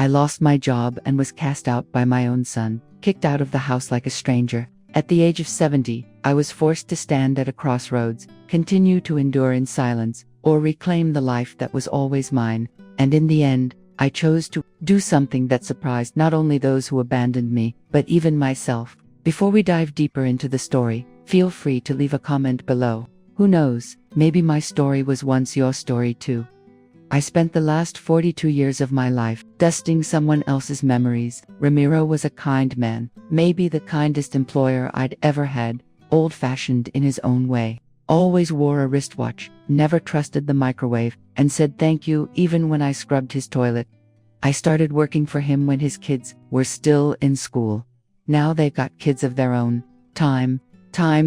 I lost my job and was cast out by my own son, kicked out of the house like a stranger. At the age of 70, I was forced to stand at a crossroads, continue to endure in silence, or reclaim the life that was always mine. And in the end, I chose to do something that surprised not only those who abandoned me, but even myself. Before we dive deeper into the story, feel free to leave a comment below. Who knows, maybe my story was once your story too. I spent the last 42 years of my life dusting someone else's memories. Ramiro was a kind man, maybe the kindest employer I'd ever had, old-fashioned in his own way. Always wore a wristwatch, never trusted the microwave, and said thank you even when I scrubbed his toilet. I started working for him when his kids were still in school. Now they've got kids of their own. Time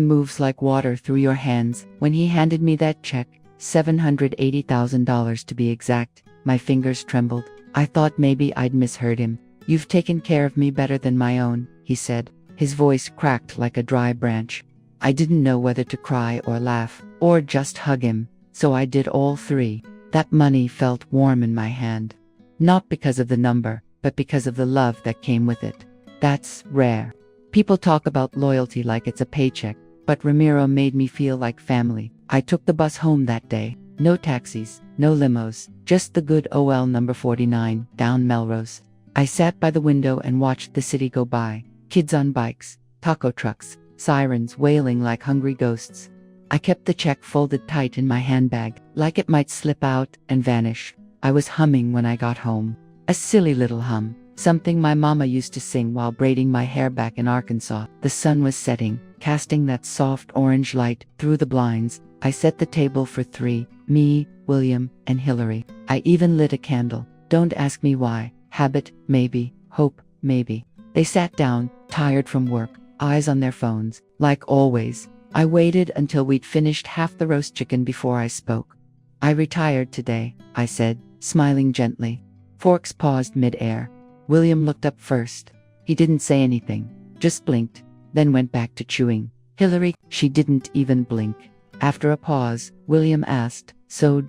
moves like water through your hands. When he handed me that check, $780,000 to be exact, my fingers trembled. I thought maybe I'd misheard him. "You've taken care of me better than my own," he said. His voice cracked like a dry branch. I didn't know whether to cry or laugh, or just hug him, so I did all three. That money felt warm in my hand. Not because of the number, but because of the love that came with it. That's rare. People talk about loyalty like it's a paycheck, but Ramiro made me feel like family. I took the bus home that day. No taxis, no limos, just the good OL number 49, down Melrose. I sat by the window and watched the city go by. Kids on bikes, taco trucks, sirens wailing like hungry ghosts. I kept the check folded tight in my handbag, like it might slip out and vanish. I was humming when I got home. A silly little hum, something my mama used to sing while braiding my hair back in Arkansas. The sun was setting, casting that soft orange light through the blinds. I set the table for three, me, William, and Hillary. I even lit a candle. Don't ask me why. Habit, maybe. Hope, maybe. They sat down, tired from work, eyes on their phones. Like always, I waited until we'd finished half the roast chicken before I spoke. "I retired today," I said, smiling gently. Forks paused mid-air. William looked up first. He didn't say anything, just blinked, then went back to chewing. Hillary, she didn't even blink. After a pause, William asked, "So,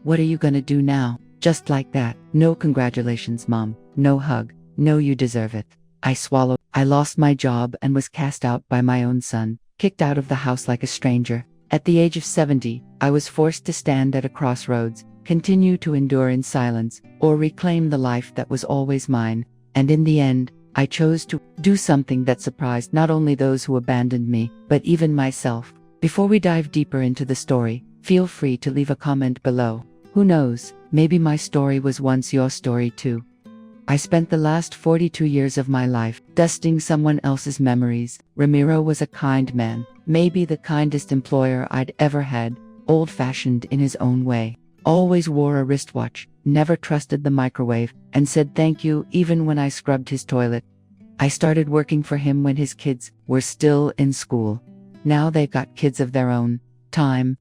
what are you gonna do now?" Just like that. No congratulations, Mom. No hug. No, you deserve it. I swallowed. I lost my job and was cast out by my own son, kicked out of the house like a stranger. At the age of 70, I was forced to stand at a crossroads, continue to endure in silence, or reclaim the life that was always mine. And in the end, I chose to do something that surprised not only those who abandoned me, but even myself. Before we dive deeper into the story, feel free to leave a comment below. Who knows, maybe my story was once your story too. I spent the last 42 years of my life dusting someone else's memories. Ramiro was a kind man, maybe the kindest employer I'd ever had, old-fashioned in his own way. Always wore a wristwatch, never trusted the microwave, and said thank you even when I scrubbed his toilet. I started working for him when his kids were still in school. Now they've got kids of their own. Time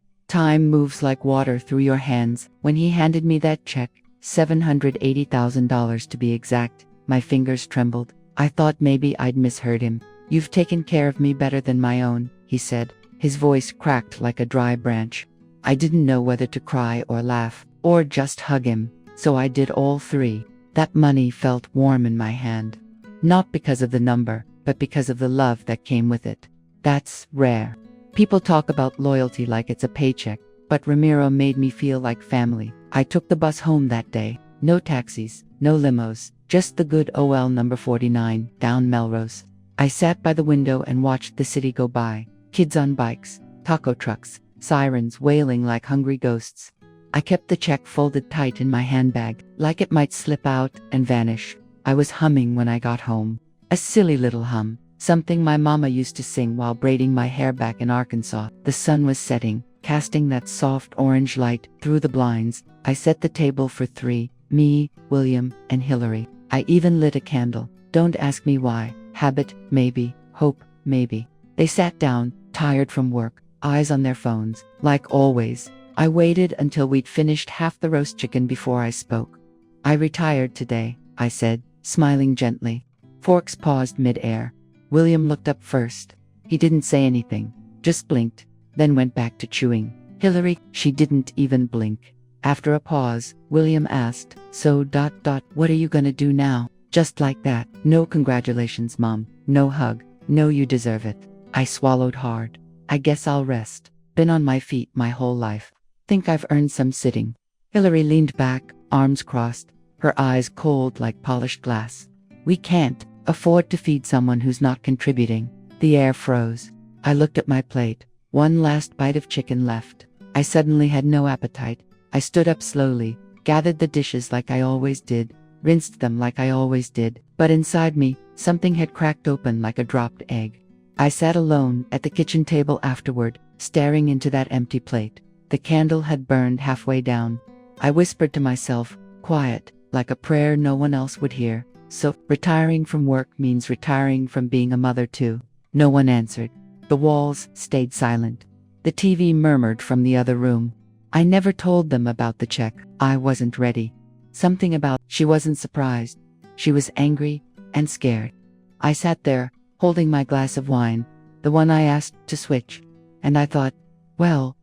moves like water through your hands. When he handed me that check, $780,000 to be exact, my fingers trembled. I thought maybe I'd misheard him. "You've taken care of me better than my own," he said. His voice cracked like a dry branch. I didn't know whether to cry or laugh, or just hug him, so I did all three. That money felt warm in my hand. Not because of the number, but because of the love that came with it. That's rare. People talk about loyalty like it's a paycheck, but Ramiro made me feel like family. I took the bus home that day. No taxis, no limos, just the good OL number 49, down Melrose. I sat by the window and watched the city go by. Kids on bikes, taco trucks, sirens wailing like hungry ghosts. I kept the check folded tight in my handbag, like it might slip out and vanish. I was humming when I got home. A silly little hum, something my mama used to sing while braiding my hair back in Arkansas. The sun was setting, casting that soft orange light through the blinds. I set the table for three, me, William, and Hillary. I even lit a candle. Don't ask me why. Habit, maybe. Hope, maybe. They sat down, tired from work, eyes on their phones. Like always, I waited until we'd finished half the roast chicken before I spoke. "I retired today," I said, smiling gently. Forks paused mid-air. William looked up first. He didn't say anything, just blinked, then went back to chewing. Hillary, she didn't even blink. After a pause, William asked, "So, what are you gonna do now?" Just like that. No congratulations, Mom. No hug. No, you deserve it. I swallowed hard. I guess I'll rest. Been on my feet my whole life. Think I've earned some sitting. Hillary leaned back, arms crossed, her eyes cold like polished glass. We can't afford to feed someone who's not contributing. The air froze. I looked at my plate. One last bite of chicken left. I suddenly had no appetite. I stood up slowly, gathered the dishes like I always did, rinsed them like I always did, but inside me, something had cracked open like a dropped egg. I sat alone at the kitchen table afterward, staring into that empty plate. The candle had burned halfway down. I whispered to myself, quiet, like a prayer no one else would hear. So, retiring from work means retiring from being a mother too. No one answered. The walls stayed silent. The TV murmured from the other room. I never told them about the check. I wasn't ready. Something about she wasn't surprised. She was angry and scared. I sat there, holding my glass of wine, the one I asked to switch, and I thought, well,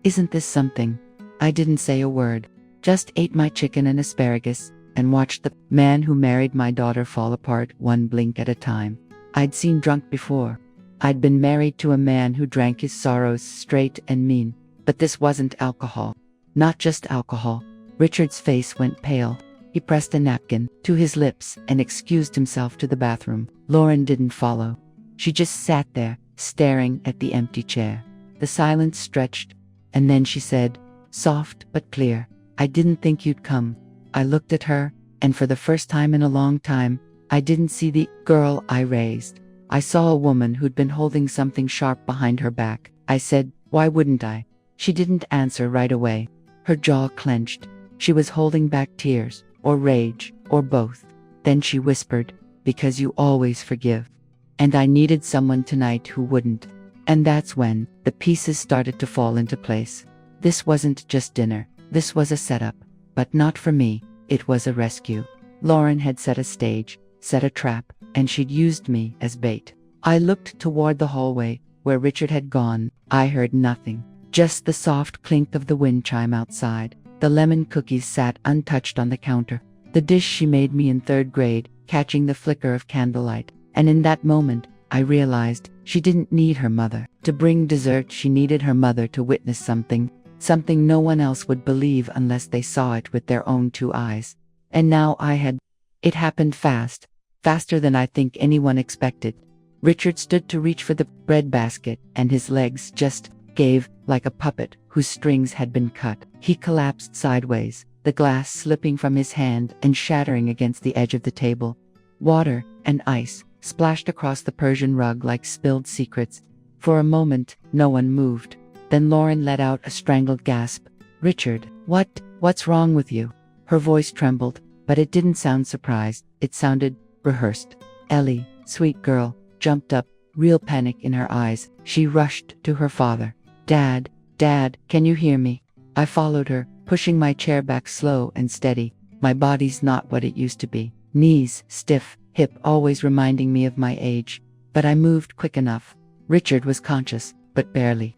isn't this something? I didn't say a word, just ate my chicken and asparagus, and watched the man who married my daughter fall apart one blink at a time. I'd seen drunk before. I'd been married to a man who drank his sorrows straight and mean, but this wasn't alcohol. Not just alcohol. Richard's face went pale. He pressed a napkin to his lips and excused himself to the bathroom. Lauren didn't follow. She just sat there, staring at the empty chair. The silence stretched, and then she said, soft but clear, "I didn't think you'd come." I looked at her, and for the first time in a long time, I didn't see the girl I raised. I saw a woman who'd been holding something sharp behind her back. I said, "Why wouldn't I?" She didn't answer right away. Her jaw clenched. She was holding back tears, or rage, or both. Then she whispered, "Because you always forgive." And I needed someone tonight who wouldn't. And that's when the pieces started to fall into place. This wasn't just dinner. This was a setup. But not for me. It was a rescue. Lauren had set a stage, set a trap, and she'd used me as bait. I looked toward the hallway, where Richard had gone. I heard nothing. Just the soft clink of the wind chime outside. The lemon cookies sat untouched on the counter. The dish she made me in 3rd grade, catching the flicker of candlelight. And in that moment, I realized she didn't need her mother to bring dessert. She needed her mother to witness something no one else would believe unless they saw it with their own 2 eyes. And now I had. It happened fast, faster than I think anyone expected. Richard stood to reach for the bread basket, and his legs just gave like a puppet whose strings had been cut. He collapsed sideways, the glass slipping from his hand and shattering against the edge of the table. Water and ice splashed across the Persian rug like spilled secrets. For a moment, no one moved. Then Lauren let out a strangled gasp. "Richard, what's wrong with you?" Her voice trembled, but it didn't sound surprised. It sounded rehearsed. Ellie, sweet girl, jumped up, real panic in her eyes. She rushed to her father. Dad, can you hear me?" I followed her, pushing my chair back slow and steady. My body's not what it used to be. Knees stiff, hip always reminding me of my age. But I moved quick enough. Richard was conscious, but barely.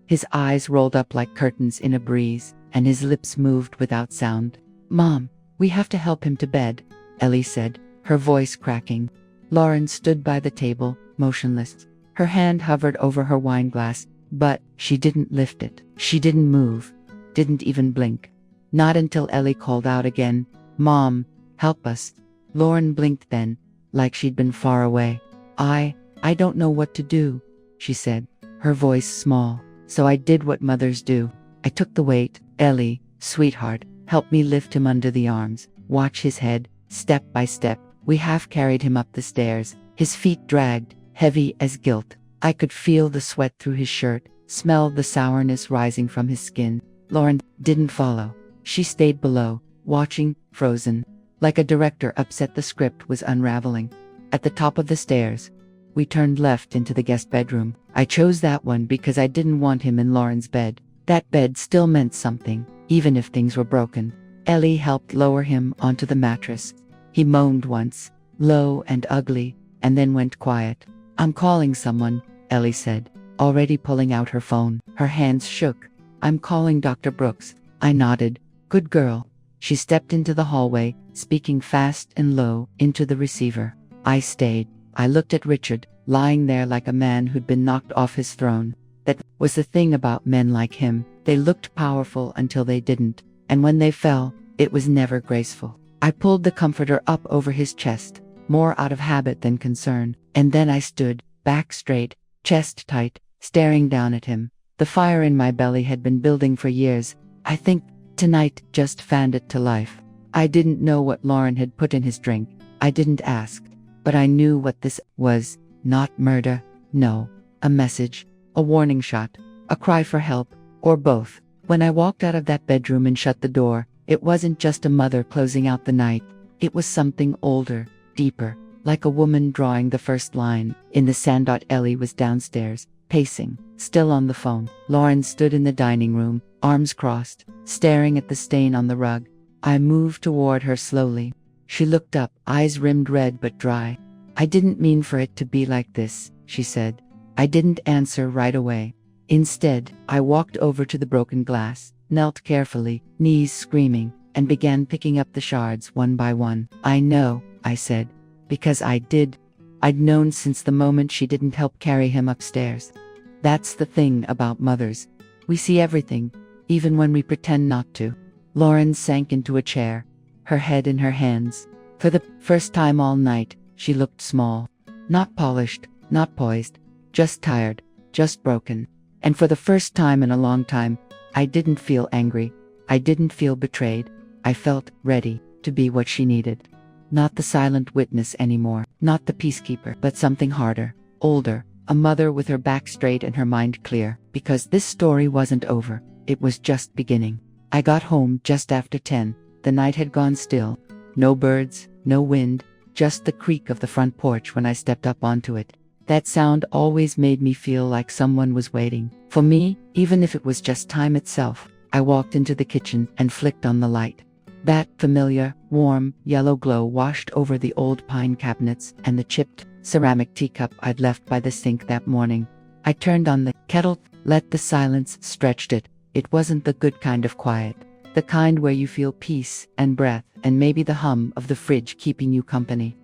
His eyes rolled up like curtains in a breeze, and his lips moved without sound. "Mom, we have to help him to bed," Ellie said, her voice cracking. Lauren stood by the table, motionless. Her hand hovered over her wine glass, but she didn't lift it. She didn't move, didn't even blink. Not until Ellie called out again, "Mom, help us." Lauren blinked then, like she'd been far away. I don't know what to do," she said, her voice small. "So I did what mothers do. I took the weight. Ellie, sweetheart, help me lift him under the arms, watch his head, step by step." We half carried him up the stairs. His feet dragged, heavy as guilt. I could feel the sweat through his shirt, smell the sourness rising from his skin. Lauren didn't follow. She stayed below, watching, frozen. Like a director upset the script was unraveling. At the top of the stairs, we turned left into the guest bedroom. I chose that one because I didn't want him in Lauren's bed. That bed still meant something, even if things were broken. Ellie helped lower him onto the mattress. He moaned once, low and ugly, and then went quiet. "I'm calling someone," Ellie said, already pulling out her phone. Her hands shook. "I'm calling Dr. Brooks." I nodded. Good girl. She stepped into the hallway, speaking fast and low into the receiver. I stayed. I looked at Richard, lying there like a man who'd been knocked off his throne. That was the thing about men like him. They looked powerful until they didn't, and when they fell, it was never graceful. I pulled the comforter up over his chest, more out of habit than concern, and then I stood, back straight, chest tight, staring down at him. The fire in my belly had been building for years. I think tonight just fanned it to life. I didn't know what Lauren had put in his drink. I didn't ask. But I knew what this was. Not murder. No. A message. A warning shot. A cry for help. Or both. When I walked out of that bedroom and shut the door, it wasn't just a mother closing out the night. It was something older, deeper, like a woman drawing the first line. In the sand. Ellie was downstairs, pacing, still on the phone. Lauren stood in the dining room, arms crossed, staring at the stain on the rug. I moved toward her slowly. She looked up, eyes rimmed red but dry. I didn't mean for it to be like this, she said. I didn't answer right away. Instead, I walked over to the broken glass, knelt carefully, knees screaming, and began picking up the shards one by one. I know, I said, because I did. I'd known since the moment she didn't help carry him upstairs. That's the thing about mothers. We see everything, even when we pretend not to. Lauren sank into a chair, her head in her hands. For the first time all night, she looked small. Not polished, not poised, just tired, just broken. And for the first time in a long time, I didn't feel angry. I didn't feel betrayed. I felt ready to be what she needed. Not the silent witness anymore, not the peacekeeper, but something harder, older, a mother with her back straight and her mind clear. Because this story wasn't over, it was just beginning. I got home just after 10. The night had gone still. No birds, no wind, just the creak of the front porch when I stepped up onto it. That sound always made me feel like someone was waiting for me, even if it was just time itself. I walked into the kitchen and flicked on the light. That familiar, warm, yellow glow washed over the old pine cabinets and the chipped ceramic teacup I'd left by the sink that morning. I turned on the kettle, let the silence stretch it. It wasn't the good kind of quiet. The kind where you feel peace and breath and maybe the hum of the fridge keeping you company.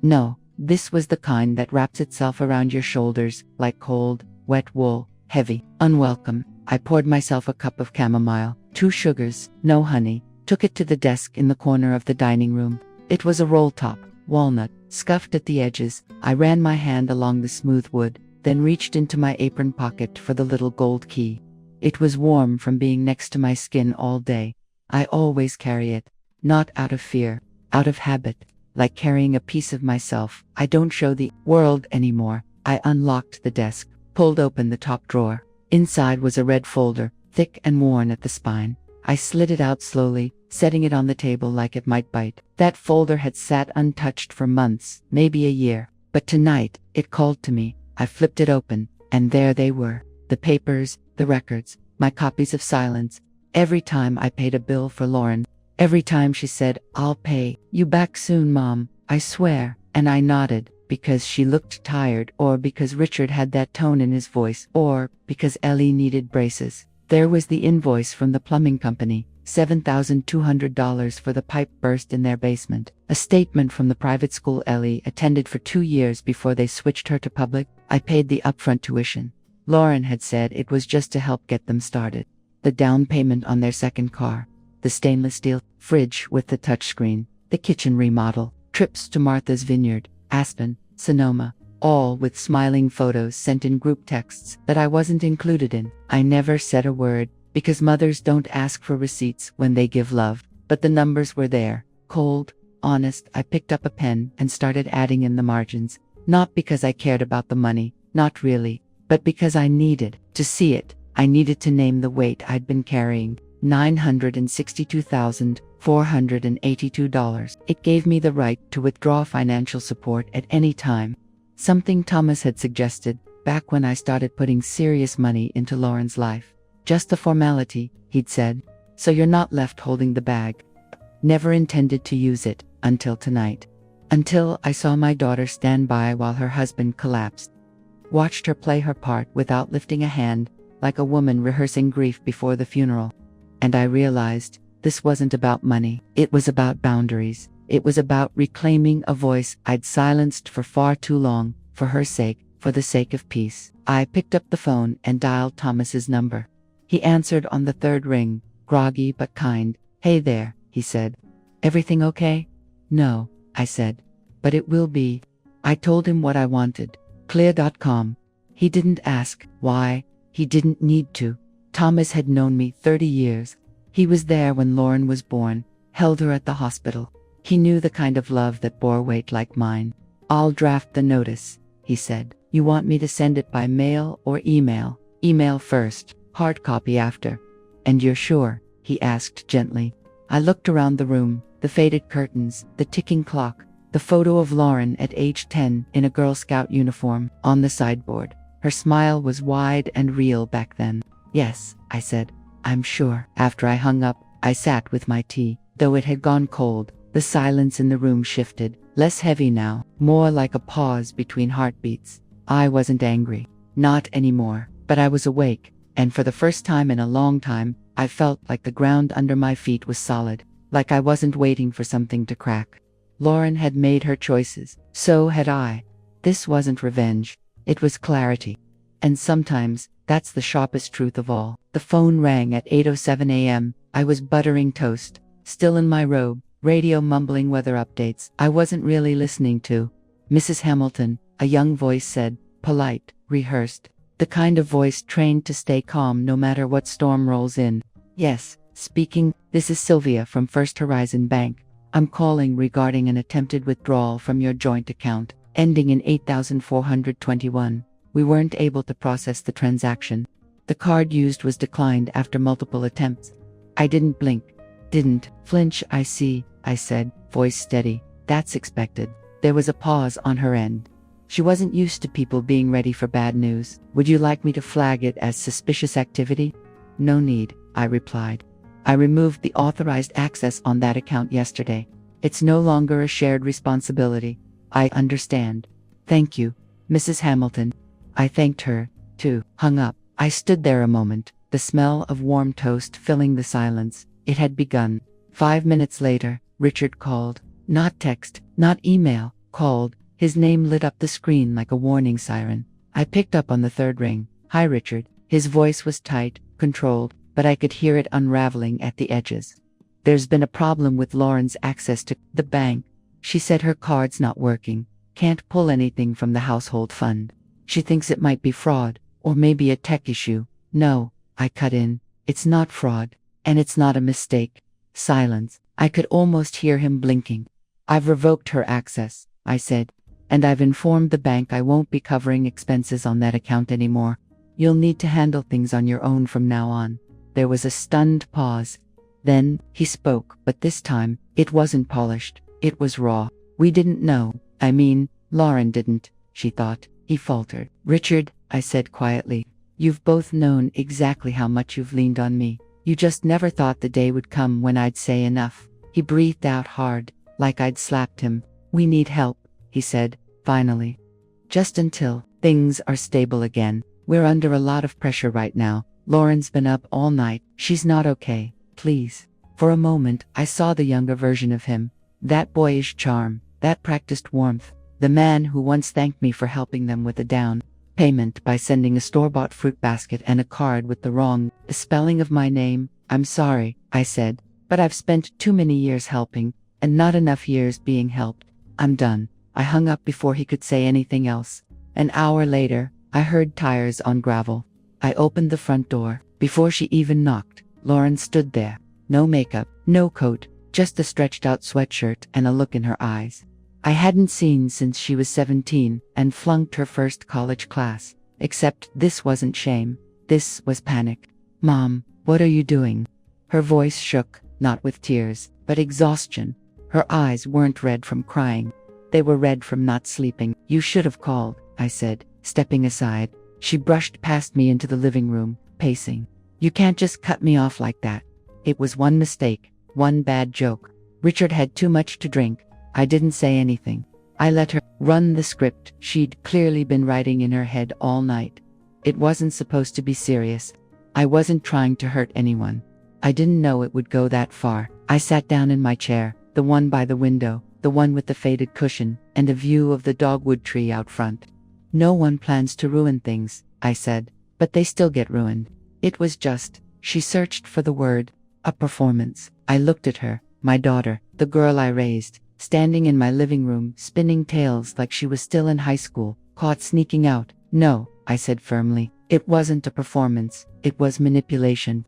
No, this was the kind that wraps itself around your shoulders like cold, wet wool, heavy, unwelcome. I poured myself a cup of chamomile, 2 sugars, no honey, took it to the desk in the corner of the dining room. It was a roll top, walnut, scuffed at the edges. I ran my hand along the smooth wood, then reached into my apron pocket for the little gold key. It was warm from being next to my skin all day. I always carry it, not out of fear, out of habit, like carrying a piece of myself I don't show the world anymore. I unlocked the desk, pulled open the top drawer. Inside was a red folder, thick and worn at the spine. I slid it out slowly, setting it on the table like it might bite. That folder had sat untouched for months, maybe a year. But tonight, it called to me. I flipped it open, and there they were. The papers, the records, my copies of silence. Every time I paid a bill for Lauren, every time she said, "I'll pay you back soon, Mom, I swear," and I nodded, because she looked tired, or because Richard had that tone in his voice, or because Ellie needed braces. There was the invoice from the plumbing company, $7,200 for the pipe burst in their basement. A statement from the private school Ellie attended for 2 years before they switched her to public. I paid the upfront tuition. Lauren had said it was just to help get them started. The down payment on their second car, the stainless steel fridge with the touchscreen, the kitchen remodel, trips to Martha's Vineyard, Aspen, Sonoma, all with smiling photos sent in group texts that I wasn't included in. I never said a word, because mothers don't ask for receipts when they give love, but the numbers were there, cold, honest. I picked up a pen and started adding in the margins, not because I cared about the money, not really, but because I needed to see it. I needed to name the weight I'd been carrying, $962,482. It gave me the right to withdraw financial support at any time. Something Thomas had suggested, back when I started putting serious money into Lauren's life. Just a formality, he'd said, so you're not left holding the bag. Never intended to use it, until tonight. Until I saw my daughter stand by while her husband collapsed. Watched her play her part without lifting a hand, like a woman rehearsing grief before the funeral. And I realized this wasn't about money. It was about boundaries. It was about reclaiming a voice I'd silenced for far too long, for her sake, for the sake of peace. I picked up the phone and dialed Thomas's number. He answered on the third ring, groggy but kind. "Hey there," he said. "Everything okay?" "No," I said. "But it will be." I told him what I wanted. Clear.com. He didn't ask why. He didn't need to. Thomas had known me 30 years. He was there when Lauren was born, held her at the hospital. He knew the kind of love that bore weight like mine. "I'll draft the notice," he said. "You want me to send it by mail or email?" "Email first, hard copy after." "And you're sure?" he asked gently. I looked around the room, the faded curtains, the ticking clock, the photo of Lauren at age 10 in a Girl Scout uniform on the sideboard. Her smile was wide and real back then. "Yes," I said. "I'm sure." After I hung up, I sat with my tea. Though it had gone cold, the silence in the room shifted, less heavy now, more like a pause between heartbeats. I wasn't angry. Not anymore. But I was awake, and for the first time in a long time, I felt like the ground under my feet was solid, like I wasn't waiting for something to crack. Lauren had made her choices. So had I. This wasn't revenge. It was clarity. And sometimes, that's the sharpest truth of all. The phone rang at 8:07 a.m. I was buttering toast, still in my robe, radio mumbling weather updates I wasn't really listening to. "Mrs. Hamilton," a young voice said, polite, rehearsed. The kind of voice trained to stay calm no matter what storm rolls in. "Yes, speaking. This is Sylvia from First Horizon Bank. I'm calling regarding an attempted withdrawal from your joint account, ending in 8,421. We weren't able to process the transaction. The card used was declined after multiple attempts." I didn't blink. Didn't flinch. "I see," I said, voice steady. "That's expected." There was a pause on her end. She wasn't used to people being ready for bad news. "Would you like me to flag it as suspicious activity?" "No need," I replied. "I removed the authorized access on that account yesterday. It's no longer a shared responsibility." "I understand. Thank you, Mrs. Hamilton." I thanked her, too. Hung up. I stood there a moment, the smell of warm toast filling the silence. It had begun. 5 minutes later, Richard called. Not text, not email, called. His name lit up the screen like a warning siren. I picked up on the third ring. "Hi, Richard." His voice was tight, controlled, but I could hear it unraveling at the edges. "There's been a problem with Lauren's access to the bank. She said her card's not working. Can't pull anything from the household fund. She thinks it might be fraud, or maybe a tech issue." "No," I cut in. "It's not fraud. And it's not a mistake." Silence. I could almost hear him blinking. "I've revoked her access," I said. "And I've informed the bank I won't be covering expenses on that account anymore. You'll need to handle things on your own from now on." There was a stunned pause. Then, he spoke, but this time, it wasn't polished. It was raw. "We didn't know. I mean, Lauren didn't," she thought. He faltered. "Richard," I said quietly, "you've both known exactly how much you've leaned on me. You just never thought the day would come when I'd say enough." He breathed out hard, like I'd slapped him. "We need help," he said, finally. "Just until things are stable again. We're under a lot of pressure right now. Lauren's been up all night. She's not okay. Please." For a moment, I saw the younger version of him. That boyish charm, that practiced warmth. The man who once thanked me for helping them with a down payment by sending a store-bought fruit basket and a card with the wrong spelling of my name. "I'm sorry," I said, "but I've spent too many years helping, and not enough years being helped. I'm done." I hung up before he could say anything else. An hour later, I heard tires on gravel. I opened the front door. Before she even knocked, Lauren stood there. No makeup, no coat, just a stretched-out sweatshirt and a look in her eyes I hadn't seen since she was 17 and flunked her first college class. Except this wasn't shame. This was panic. "Mom, what are you doing?" Her voice shook, not with tears, but exhaustion. Her eyes weren't red from crying. They were red from not sleeping. "You should have called," I said, stepping aside. She brushed past me into the living room, pacing. "You can't just cut me off like that. It was one mistake, one bad joke. Richard had too much to drink." I didn't say anything. I let her run the script she'd clearly been writing in her head all night. It wasn't supposed to be serious. I wasn't trying to hurt anyone. I didn't know it would go that far. I sat down in my chair, the one by the window, the one with the faded cushion, and a view of the dogwood tree out front. No one plans to ruin things, I said, but they still get ruined. It was just, she searched for the word, a performance. I looked at her, my daughter, the girl I raised, standing in my living room, spinning tales like she was still in high school, caught sneaking out. No, I said firmly, it wasn't a performance, it was manipulation.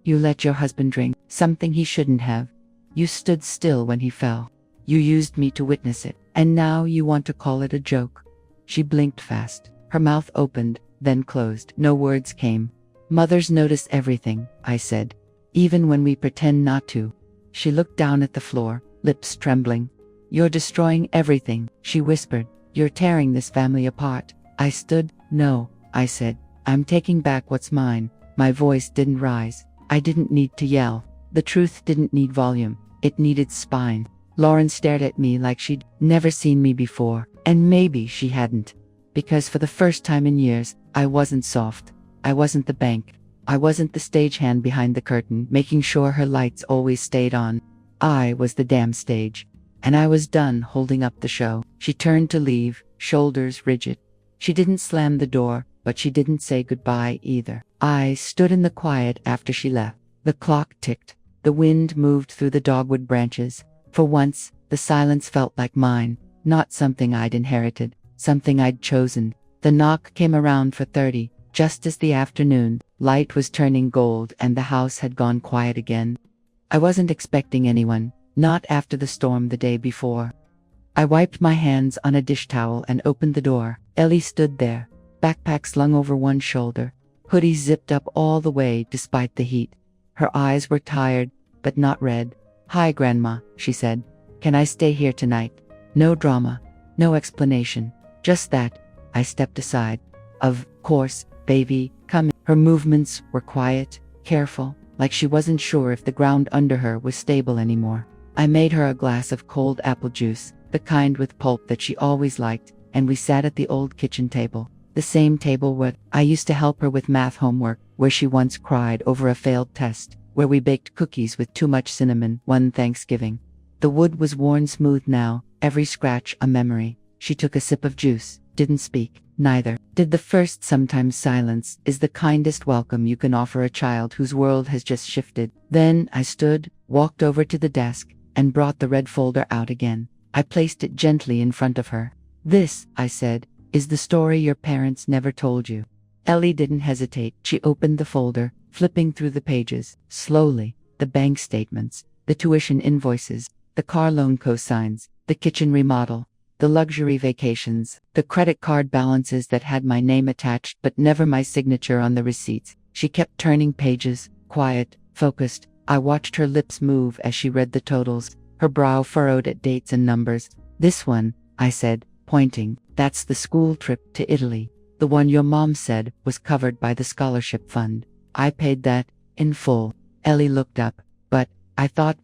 You let your husband drink, something he shouldn't have. You stood still when he fell. You used me to witness it, and now you want to call it a joke. She blinked fast. Her mouth opened, then closed. No words came. Mothers notice everything, I said, even when we pretend not to. She looked down at the floor, lips trembling. You're destroying everything, she whispered. You're tearing this family apart. I stood. No, I said. I'm taking back what's mine. My voice didn't rise. I didn't need to yell. The truth didn't need volume. It needed spine. Lauren stared at me like she'd never seen me before, and maybe she hadn't. Because for the first time in years, I wasn't soft. I wasn't the bank. I wasn't the stagehand behind the curtain, making sure her lights always stayed on. I was the damn stage. And I was done holding up the show. She turned to leave, shoulders rigid. She didn't slam the door, but she didn't say goodbye either. I stood in the quiet after she left. The clock ticked. The wind moved through the dogwood branches. For once, the silence felt like mine, not something I'd inherited, something I'd chosen. The knock came around for 30, just as the afternoon light was turning gold and the house had gone quiet again. I wasn't expecting anyone, not after the storm the day before. I wiped my hands on a dish towel and opened the door. Ellie stood there, backpack slung over one shoulder, hoodie zipped up all the way despite the heat. Her eyes were tired, but not red. Hi, Grandma, she said. Can I stay here tonight? No drama, no explanation, just that. I stepped aside. Of course, baby, come in. Her movements were quiet, careful, like she wasn't sure if the ground under her was stable anymore. I made her a glass of cold apple juice, the kind with pulp that she always liked, and we sat at the old kitchen table. The same table where I used to help her with math homework, where she once cried over a failed test, where we baked cookies with too much cinnamon one Thanksgiving. The wood was worn smooth now, every scratch a memory. She took a sip of juice, didn't speak, neither did the first. Sometimes silence is the kindest welcome you can offer a child whose world has just shifted. Then I stood, walked over to the desk, and brought the red folder out again. I placed it gently in front of her. This, I said, is the story your parents never told you. Ellie didn't hesitate. She opened the folder, flipping through the pages, slowly, the bank statements, the tuition invoices, the car loan cosigns, the kitchen remodel, the luxury vacations, the credit card balances that had my name attached but never my signature on the receipts. She kept turning pages, quiet, focused. I watched her lips move as she read the totals, her brow furrowed at dates and numbers. This one, I said, pointing, that's the school trip to Italy. The one your mom said was covered by the scholarship fund. I paid that, in full. Ellie looked up. But, I thought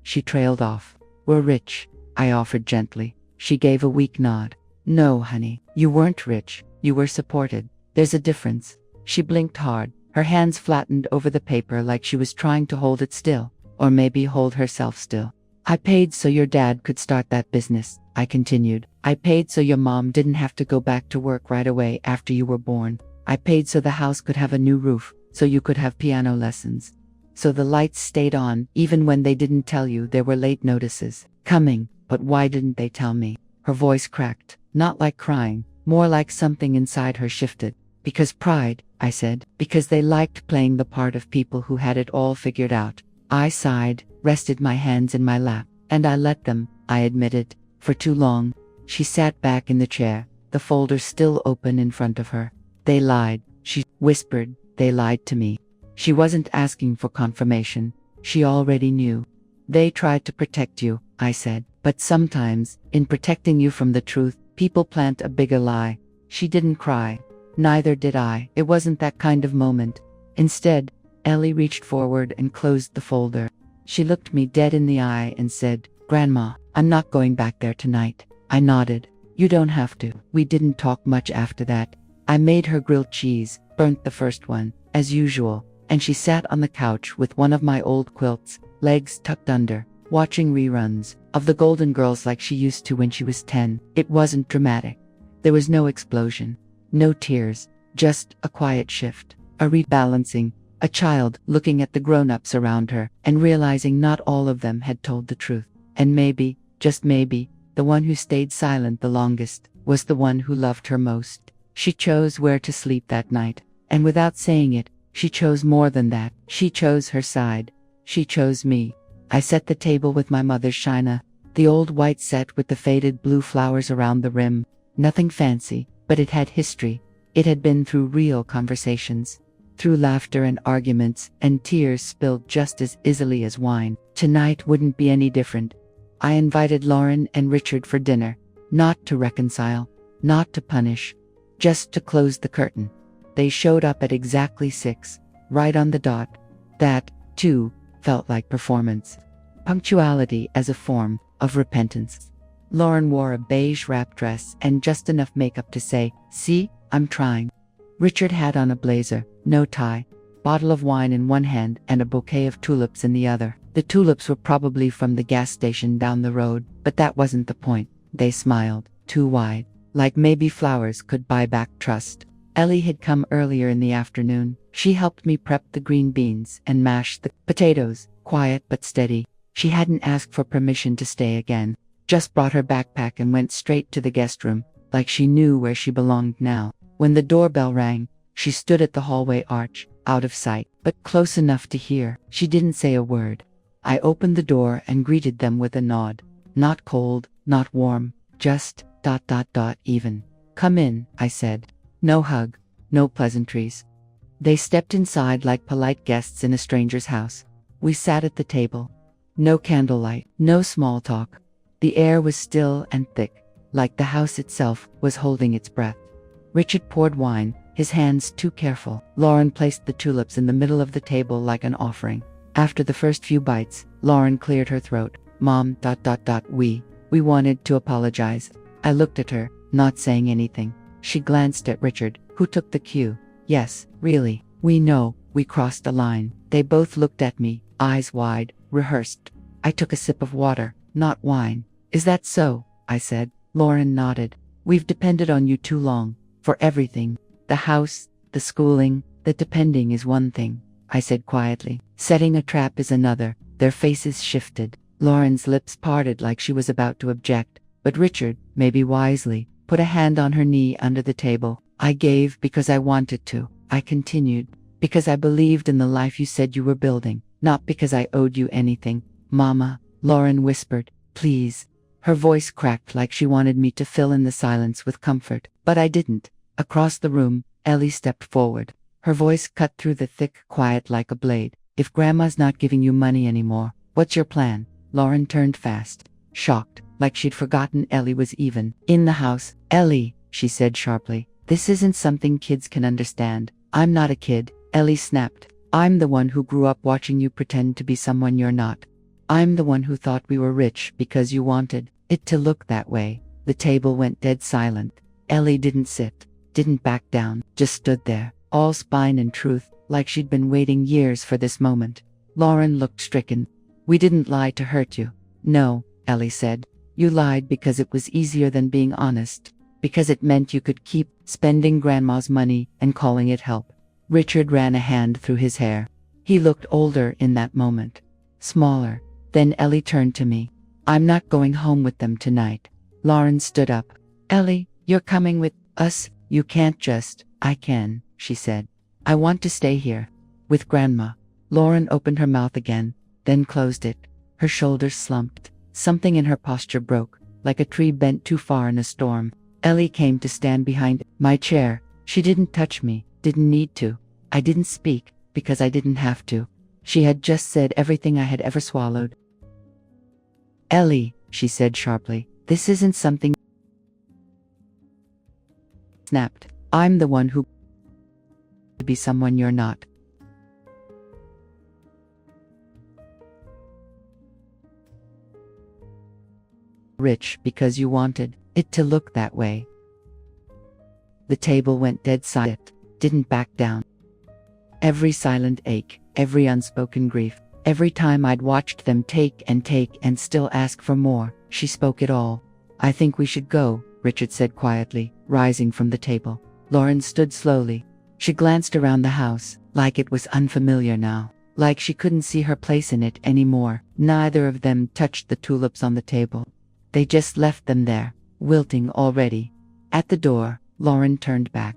she trailed off. We're rich, I offered gently. She gave a weak nod. No, honey, you weren't rich. You were supported. There's a difference. She blinked hard, her hands flattened over the paper like she was trying to hold it still, or maybe hold herself still. I paid so your dad could start that business, I continued. I paid so your mom didn't have to go back to work right away after you were born. I paid so the house could have a new roof, so you could have piano lessons. So the lights stayed on, even when they didn't tell you there were late notices coming. But why didn't they tell me? Her voice cracked, not like crying, more like something inside her shifted. Because pride, I said. Because they liked playing the part of people who had it all figured out. I sighed, rested my hands in my lap, and I let them, I admitted, for too long. She sat back in the chair, the folder still open in front of her. They lied, she whispered. They lied to me. She wasn't asking for confirmation. She already knew. They tried to protect you, I said. But sometimes, in protecting you from the truth, people plant a bigger lie. She didn't cry. Neither did I. It wasn't that kind of moment. Instead, Ellie reached forward and closed the folder. She looked me dead in the eye and said, Grandma, I'm not going back there tonight. I nodded. You don't have to. We didn't talk much after that. I made her grilled cheese, burnt the first one, as usual. and she sat on the couch with one of my old quilts, legs tucked under, watching reruns of The Golden Girls like she used to when she was 10. It wasn't dramatic. There was no explosion, no tears, just a quiet shift, a rebalancing, a child looking at the grown-ups around her and realizing not all of them had told the truth. And maybe, just maybe, the one who stayed silent the longest was the one who loved her most. She chose where to sleep that night, and without saying it, she chose more than that. She chose her side. She chose me. I set the table with my mother's china, the old white set with the faded blue flowers around the rim. Nothing fancy, but it had history. It had been through real conversations, through laughter and arguments, and tears spilled just as easily as wine. Tonight wouldn't be any different. I invited Lauren and Richard for dinner, not to reconcile, not to punish, just to close the curtain. They showed up at exactly 6, right on the dot. That, too, felt like performance. Punctuality as a form of repentance. Lauren wore a beige wrap dress and just enough makeup to say, "See, I'm trying." Richard had on a blazer, no tie, bottle of wine in one hand and a bouquet of tulips in the other. The tulips were probably from the gas station down the road, but that wasn't the point. They smiled, too wide, like maybe flowers could buy back trust. Ellie had come earlier in the afternoon. She helped me prep the green beans and mash the potatoes, quiet but steady. She hadn't asked for permission to stay again, just brought her backpack and went straight to the guest room, like she knew where she belonged now. When the doorbell rang, she stood at the hallway arch, out of sight, but close enough to hear. She didn't say a word. I opened the door and greeted them with a nod. Not cold, not warm, just ... even. "Come in," I said. No hug, no pleasantries. They stepped inside like polite guests in a stranger's house. We sat at the table. No candlelight, no small talk. The air was still and thick, like the house itself was holding its breath. Richard poured wine, his hands too careful. Lauren placed the tulips in the middle of the table like an offering. After the first few bites, Lauren cleared her throat. "Mom, ... we wanted to apologize." I looked at her, not saying anything. She glanced at Richard, who took the cue. "Yes, really. We know, we crossed a line." They both looked at me, eyes wide, rehearsed. I took a sip of water, not wine. "Is that so?" I said. Lauren nodded. "We've depended on you too long, for everything. The house, the schooling, the depending is one thing," I said quietly. "Setting a trap is another." Their faces shifted. Lauren's lips parted like she was about to object, but Richard, maybe wisely, put a hand on her knee under the table. "I gave because I wanted to," I continued, "because I believed in the life you said you were building, not because I owed you anything." "Mama," Lauren whispered, "please." Her voice cracked like she wanted me to fill in the silence with comfort, but I didn't. Across the room, Ellie stepped forward. Her voice cut through the thick quiet like a blade. "If Grandma's not giving you money anymore, what's your plan?" Lauren turned fast, shocked, like she'd forgotten Ellie was even in the house. "Ellie," she said sharply, "this isn't something kids can understand." "I'm not a kid," Ellie snapped. "I'm the one who grew up watching you pretend to be someone you're not. I'm the one who thought we were rich because you wanted it to look that way." The table went dead silent. Ellie didn't sit, didn't back down, just stood there, all spine and truth, like she'd been waiting years for this moment. Lauren looked stricken. "We didn't lie to hurt you." "No," Ellie said. "You lied because it was easier than being honest, because it meant you could keep spending Grandma's money and calling it help." Richard ran a hand through his hair. He looked older in that moment, smaller. Then Ellie turned to me. "I'm not going home with them tonight." Lauren stood up. "Ellie, you're coming with us." "You can't just." "I can," she said. "I want to stay here, with Grandma." Lauren opened her mouth again, then closed it. Her shoulders slumped. Something in her posture broke, like a tree bent too far in a storm. Ellie came to stand behind my chair. She didn't touch me, didn't need to. I didn't speak, because I didn't have to. She had just said everything I had ever swallowed. "Ellie," she said sharply, "this isn't something..." Snapped. "I'm the one who to be someone you're not." Rich because you wanted it to look that way. The table went dead silent, didn't back down. Every silent ache, every unspoken grief, every time I'd watched them take and still ask for more, she spoke it all. I think we should go, Richard said quietly, rising from the table. Lauren stood slowly. She glanced around the house, like it was unfamiliar now, like she couldn't see her place in it anymore. Neither of them touched the tulips on the table. They just left them there, wilting already. At the door, Lauren turned back.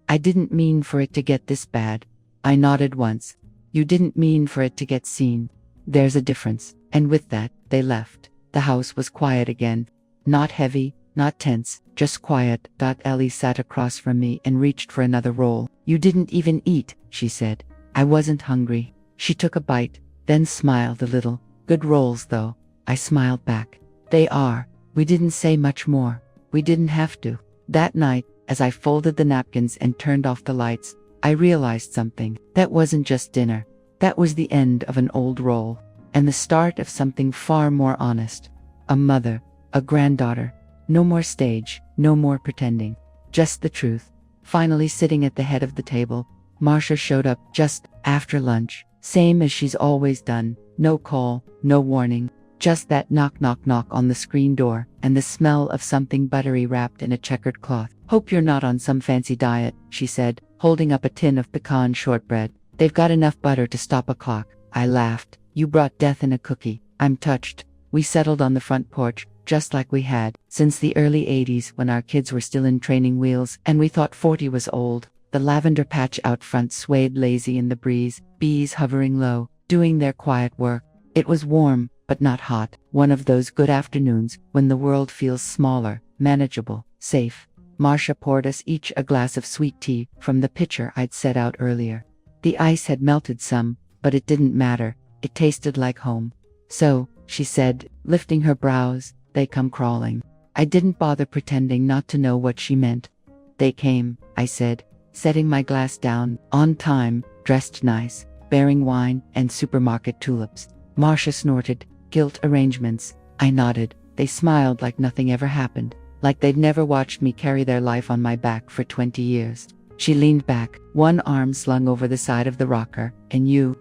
I didn't mean for it to get this bad. I nodded once. You didn't mean for it to get seen. There's a difference. And with that, they left. The house was quiet again. Not heavy, not tense, just quiet. Ellie sat across from me and reached for another roll. You didn't even eat, she said. I wasn't hungry. She took a bite, then smiled a little. Good rolls, though. I smiled back. They are. We didn't say much more. We didn't have to. That night, as I folded the napkins and turned off the lights, I realized something. That wasn't just dinner. That was the end of an old role, and the start of something far more honest. A mother, a granddaughter. No more stage, no more pretending. Just the truth. Finally sitting at the head of the table, Marcia showed up just after lunch. Same as she's always done. No call, no warning. Just that knock knock knock on the screen door, and the smell of something buttery wrapped in a checkered cloth. Hope you're not on some fancy diet, she said, holding up a tin of pecan shortbread. They've got enough butter to stop a clock. I laughed. You brought death in a cookie. I'm touched. We settled on the front porch, just like we had since the early 80s when our kids were still in training wheels and we thought 40 was old. The lavender patch out front swayed lazy in the breeze, bees hovering low, doing their quiet work. It was warm, but not hot. One of those good afternoons when the world feels smaller, manageable, safe. Marcia poured us each a glass of sweet tea from the pitcher I'd set out earlier. The ice had melted some, but it didn't matter. It tasted like home. So, she said, lifting her brows, they come crawling. I didn't bother pretending not to know what she meant. They came, I said, setting my glass down, on time, dressed nice, bearing wine and supermarket tulips. Marcia snorted. Gilt arrangements. I nodded. They smiled like nothing ever happened, like they'd never watched me carry their life on my back for 20 years. She leaned back, one arm slung over the side of the rocker. And you?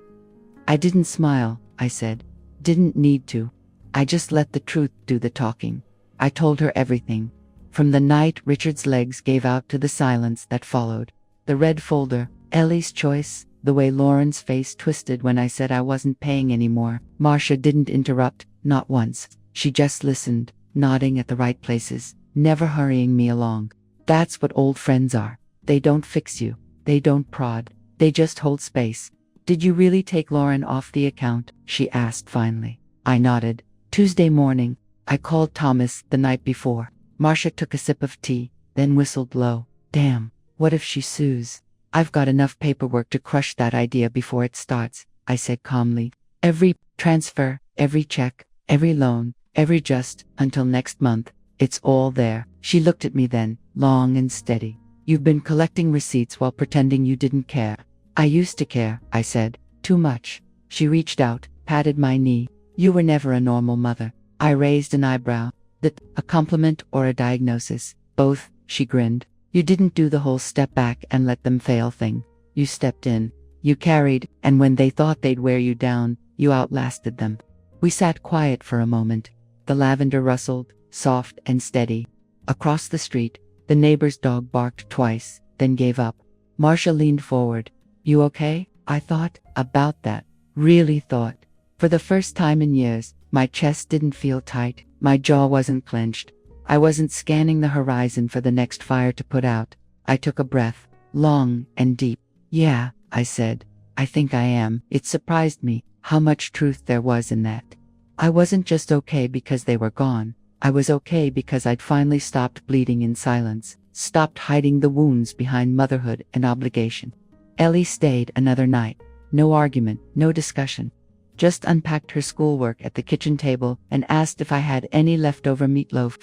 I didn't smile, I said. Didn't need to. I just let the truth do the talking. I told her everything. From the night Richard's legs gave out to the silence that followed. The red folder, Ellie's choice, the way Lauren's face twisted when I said I wasn't paying anymore. Marcia didn't interrupt, not once. She just listened, nodding at the right places, never hurrying me along. That's what old friends are. They don't fix you. They don't prod. They just hold space. Did you really take Lauren off the account? She asked finally. I nodded. Tuesday morning. I called Thomas the night before. Marcia took a sip of tea, then whistled low. Damn, what if she sues? I've got enough paperwork to crush that idea before it starts, I said calmly. Every transfer, every check, every loan, every just, until next month, it's all there. She looked at me then, long and steady. You've been collecting receipts while pretending you didn't care. I used to care, I said. Too much. She reached out, patted my knee. You were never a normal mother. I raised an eyebrow. That a compliment or a diagnosis? Both, she grinned. You didn't do the whole step back and let them fail thing. You stepped in. You carried, and when they thought they'd wear you down, you outlasted them. We sat quiet for a moment. The lavender rustled, soft and steady. Across the street, the neighbor's dog barked twice, then gave up. Marcia leaned forward. You okay? I thought about that. Really thought. For the first time in years, my chest didn't feel tight. My jaw wasn't clenched. I wasn't scanning the horizon for the next fire to put out. I took a breath, long and deep. Yeah, I said. I think I am. It surprised me how much truth there was in that. I wasn't just okay because they were gone. I was okay because I'd finally stopped bleeding in silence, stopped hiding the wounds behind motherhood and obligation. Ellie stayed another night. No argument, no discussion. Just unpacked her schoolwork at the kitchen table and asked if I had any leftover meatloaf.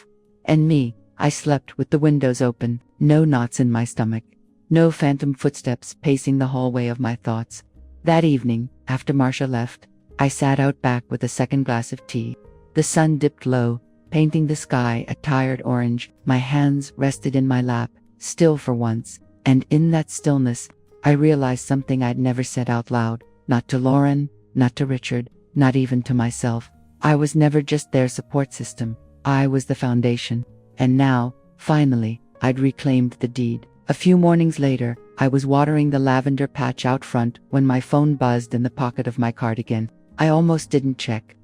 And me, I slept with the windows open, no knots in my stomach, no phantom footsteps pacing the hallway of my thoughts. That evening, after Marcia left, I sat out back with a second glass of tea. The sun dipped low, painting the sky a tired orange. My hands rested in my lap, still for once, and in that stillness, I realized something I'd never said out loud. Not to Lauren, not to Richard, not even to myself. I was never just their support system. I was the foundation. And now, finally, I'd reclaimed the deed. A few mornings later, I was watering the lavender patch out front when my phone buzzed in the pocket of my cardigan. I almost didn't check.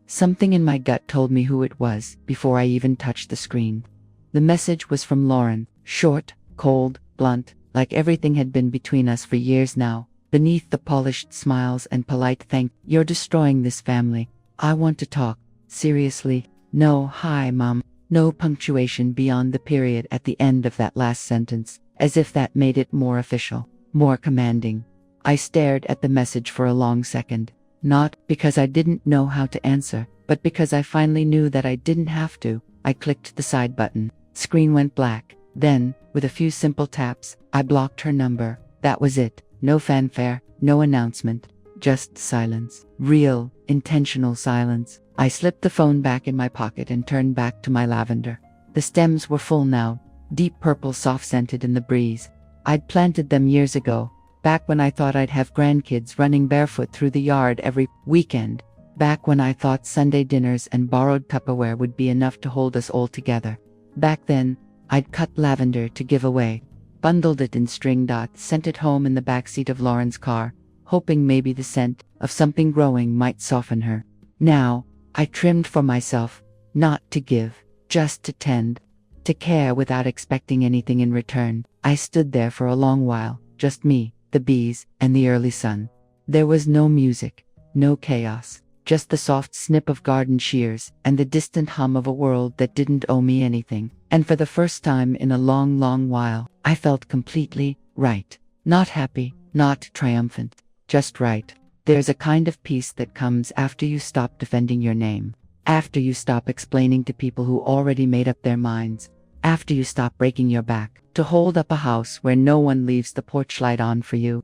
Something in my gut told me who it was before I even touched the screen. The message was from Lauren, short, cold, blunt, like everything had been between us for years now. Beneath the polished smiles and polite thank, "You're destroying this family. I want to talk. Seriously." No "Hi, Mom." No punctuation beyond the period at the end of that last sentence, as if that made it more official, more commanding. I stared at the message for a long second, not because I didn't know how to answer, but because I finally knew that I didn't have to. I clicked the side button. Screen went black. Then, with a few simple taps, I blocked her number. That was it. No fanfare, no announcement, just silence. Real, intentional silence. I slipped the phone back in my pocket and turned back to my lavender. The stems were full now, deep purple, soft-scented in the breeze. I'd planted them years ago, back when I thought I'd have grandkids running barefoot through the yard every weekend, back when I thought Sunday dinners and borrowed Tupperware would be enough to hold us all together. Back then, I'd cut lavender to give away, bundled it in string dots, sent it home in the backseat of Lauren's car, hoping maybe the scent of something growing might soften her. Now, I trimmed for myself, not to give, just to tend, to care without expecting anything in return. I stood there for a long while, just me, the bees, and the early sun. There was no music, no chaos, just the soft snip of garden shears and the distant hum of a world that didn't owe me anything. And for the first time in a long, long while, I felt completely right. Not happy, not triumphant, just right. There's a kind of peace that comes after you stop defending your name, after you stop explaining to people who already made up their minds, after you stop breaking your back to hold up a house where no one leaves the porch light on for you.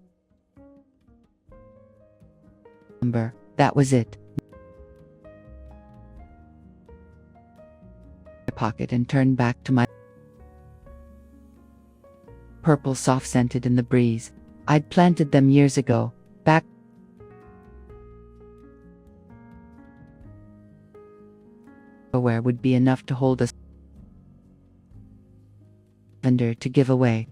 That was it. My pocket and turned back to my purple, soft-scented in the breeze. I'd planted them years ago, back where would be enough to hold us lavender to give away.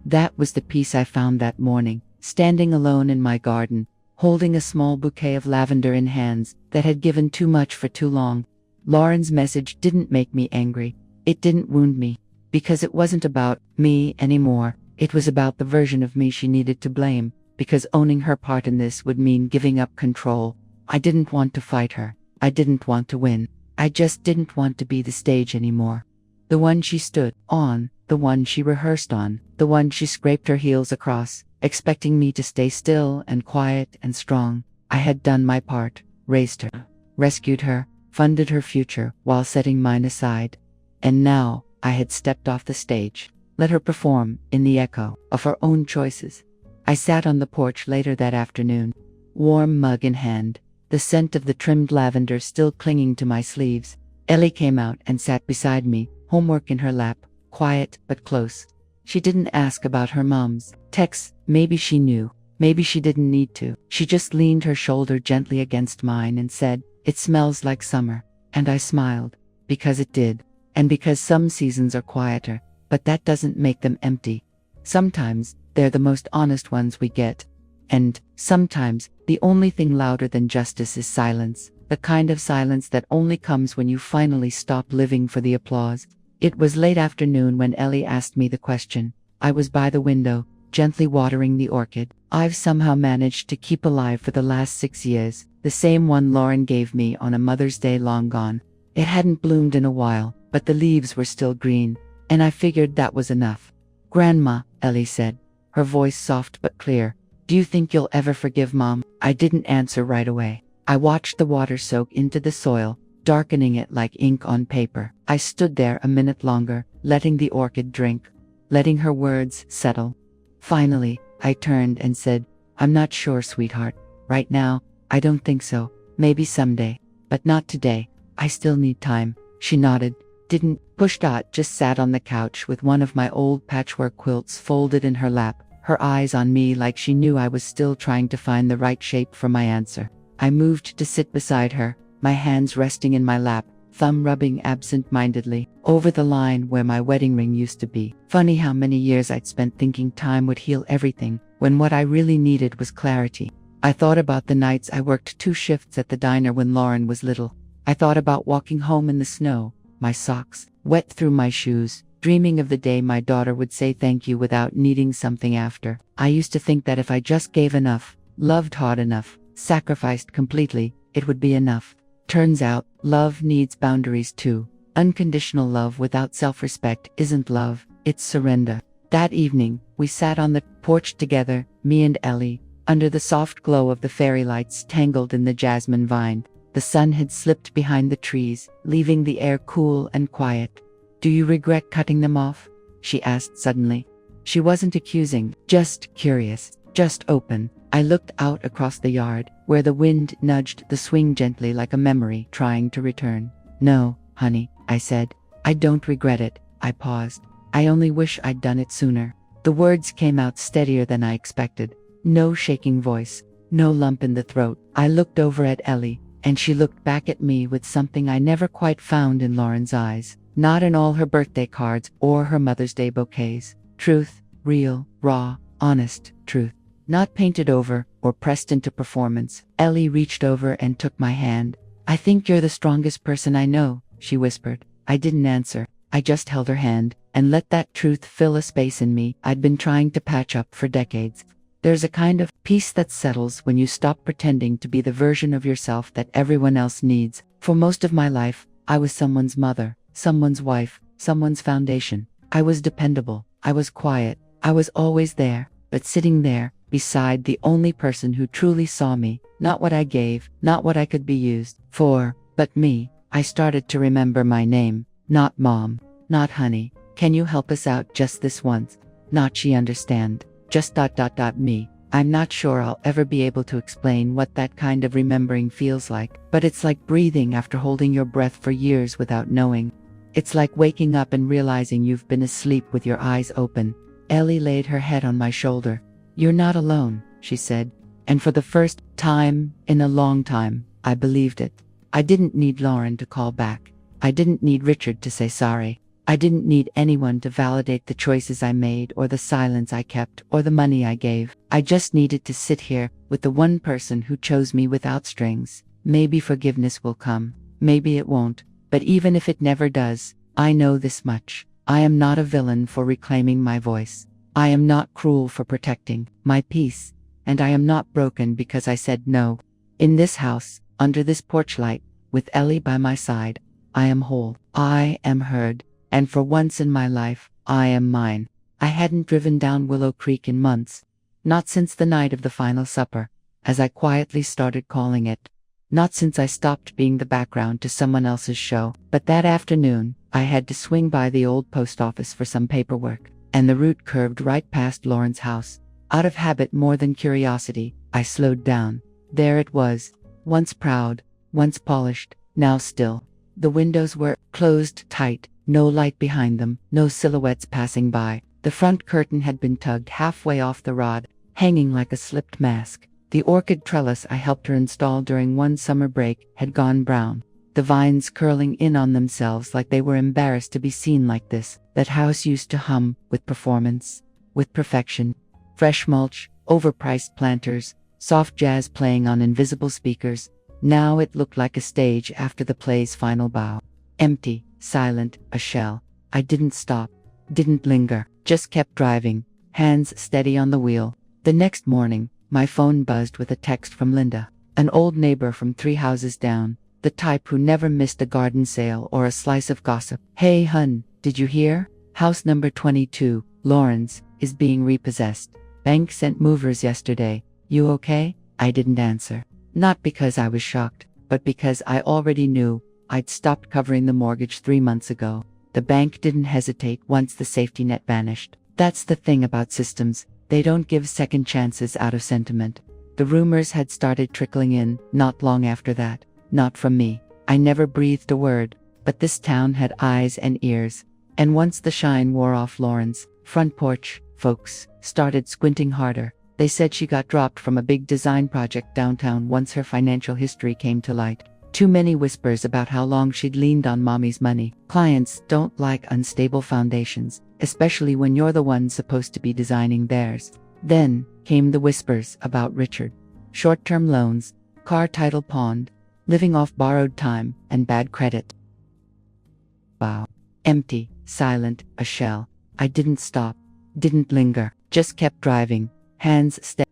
That was the peace I found that morning, standing alone in my garden, holding a small bouquet of lavender in hands that had given too much for too long. Lauren's message didn't make me angry. It didn't wound me, because it wasn't about me anymore. It was about the version of me she needed to blame, because owning her part in this would mean giving up control. I didn't want to fight her. I didn't want to win. I just didn't want to be the stage anymore. The one she stood on, the one she rehearsed on, the one she scraped her heels across, expecting me to stay still and quiet and strong. I had done my part, raised her, rescued her, funded her future while setting mine aside. And now, I had stepped off the stage, let her perform in the echo of her own choices. I sat on the porch later that afternoon, warm mug in hand, the scent of the trimmed lavender still clinging to my sleeves. Ellie came out and sat beside me, homework in her lap, quiet but close. She didn't ask about her mom's texts. Maybe she knew. Maybe she didn't need to. She just leaned her shoulder gently against mine and said, "It smells like summer." And I smiled, because it did. And because some seasons are quieter, but that doesn't make them empty. Sometimes, they're the most honest ones we get. And, sometimes, the only thing louder than justice is silence, the kind of silence that only comes when you finally stop living for the applause. It was late afternoon when Ellie asked me the question. I was by the window, gently watering the orchid I've somehow managed to keep alive for the last 6 years, the same one Lauren gave me on a Mother's Day long gone. It hadn't bloomed in a while, but the leaves were still green, and I figured that was enough. "Grandma," Ellie said, her voice soft but clear, "do you think you'll ever forgive Mom?" I didn't answer right away. I watched the water soak into the soil, darkening it like ink on paper. I stood there a minute longer, letting the orchid drink, letting her words settle. Finally, I turned and said, "I'm not sure, sweetheart. Right now, I don't think so. Maybe someday. But not today. I still need time." She nodded, didn't push. Just sat on the couch with one of my old patchwork quilts folded in her lap, her eyes on me like she knew I was still trying to find the right shape for my answer. I moved to sit beside her, my hands resting in my lap, thumb rubbing absent-mindedly over the line where my wedding ring used to be. Funny how many years I'd spent thinking time would heal everything, when what I really needed was clarity. I thought about the nights I worked 2 shifts at the diner when Lauren was little. I thought about walking home in the snow, my socks wet through my shoes, dreaming of the day my daughter would say thank you without needing something after. I used to think that if I just gave enough, loved hard enough, sacrificed completely, it would be enough. Turns out, love needs boundaries too. Unconditional love without self-respect isn't love, it's surrender. That evening, we sat on the porch together, me and Ellie, under the soft glow of the fairy lights tangled in the jasmine vine. The sun had slipped behind the trees, leaving the air cool and quiet. "Do you regret cutting them off?" she asked suddenly. She wasn't accusing, just curious, just open. I looked out across the yard, where the wind nudged the swing gently like a memory trying to return. "No, honey," I said. "I don't regret it." I paused. "I only wish I'd done it sooner." The words came out steadier than I expected. No shaking voice, no lump in the throat. I looked over at Ellie, and she looked back at me with something I never quite found in Lauren's eyes. Not in all her birthday cards or her Mother's Day bouquets. Truth, real, raw, honest truth. Not painted over or pressed into performance. Ellie reached over and took my hand. "I think you're the strongest person I know," she whispered. I didn't answer. I just held her hand and let that truth fill a space in me I'd been trying to patch up for decades. There's a kind of peace that settles when you stop pretending to be the version of yourself that everyone else needs. For most of my life, I was someone's mother, someone's wife, someone's foundation. I was dependable. I was quiet. I was always there, but sitting there, beside the only person who truly saw me, not what I gave, not what I could be used for, but me. I started to remember my name. Not Mom. Not Honey. Can you help us out just this once? Not she understand. Just ... me. I'm not sure I'll ever be able to explain what that kind of remembering feels like, but it's like breathing after holding your breath for years without knowing. It's like waking up and realizing you've been asleep with your eyes open. Ellie laid her head on my shoulder. "You're not alone," she said. And for the first time in a long time, I believed it. I didn't need Lauren to call back. I didn't need Richard to say sorry. I didn't need anyone to validate the choices I made or the silence I kept or the money I gave. I just needed to sit here with the one person who chose me without strings. Maybe forgiveness will come. Maybe it won't. But even if it never does, I know this much. I am not a villain for reclaiming my voice. I am not cruel for protecting my peace. And I am not broken because I said no. In this house, under this porch light, with Ellie by my side, I am whole. I am heard. And for once in my life, I am mine. I hadn't driven down Willow Creek in months. Not since the night of the final supper, as I quietly started calling it. Not since I stopped being the background to someone else's show. But that afternoon, I had to swing by the old post office for some paperwork, and the route curved right past Lauren's house. Out of habit more than curiosity, I slowed down. There it was, once proud, once polished, now still. The windows were closed tight. No light behind them, no silhouettes passing by. The front curtain had been tugged halfway off the rod, hanging like a slipped mask. The orchid trellis I helped her install during one summer break had gone brown, the vines curling in on themselves like they were embarrassed to be seen like this. That house used to hum with performance, with perfection. Fresh mulch, overpriced planters, soft jazz playing on invisible speakers. Now it looked like a stage after the play's final bow. Empty. Silent, a shell. I didn't stop, didn't linger, just kept driving, hands steady on the wheel. The next morning, my phone buzzed with a text from Linda, an old neighbor from 3 houses down, the type who never missed a garden sale or a slice of gossip. "Hey hun, did you hear? House number 22, Lawrence, is being repossessed. Bank sent movers yesterday. You okay?" I didn't answer. Not because I was shocked, but because I already knew. I'd stopped covering the mortgage 3 months ago. The bank didn't hesitate once the safety net vanished. That's the thing about systems. They don't give second chances out of sentiment. The rumors had started trickling in, not long after that. Not from me. I never breathed a word. But this town had eyes and ears. And once the shine wore off Lauren's front porch, folks started squinting harder. They said she got dropped from a big design project downtown once her financial history came to light. Too many whispers about how long she'd leaned on mommy's money. Clients don't like unstable foundations, especially when you're the one supposed to be designing theirs. Then came the whispers about Richard. Short-term loans, car title pawned, living off borrowed time, and bad credit. Wow. Empty, silent, a shell. I didn't stop, didn't linger, just kept driving, hands steady.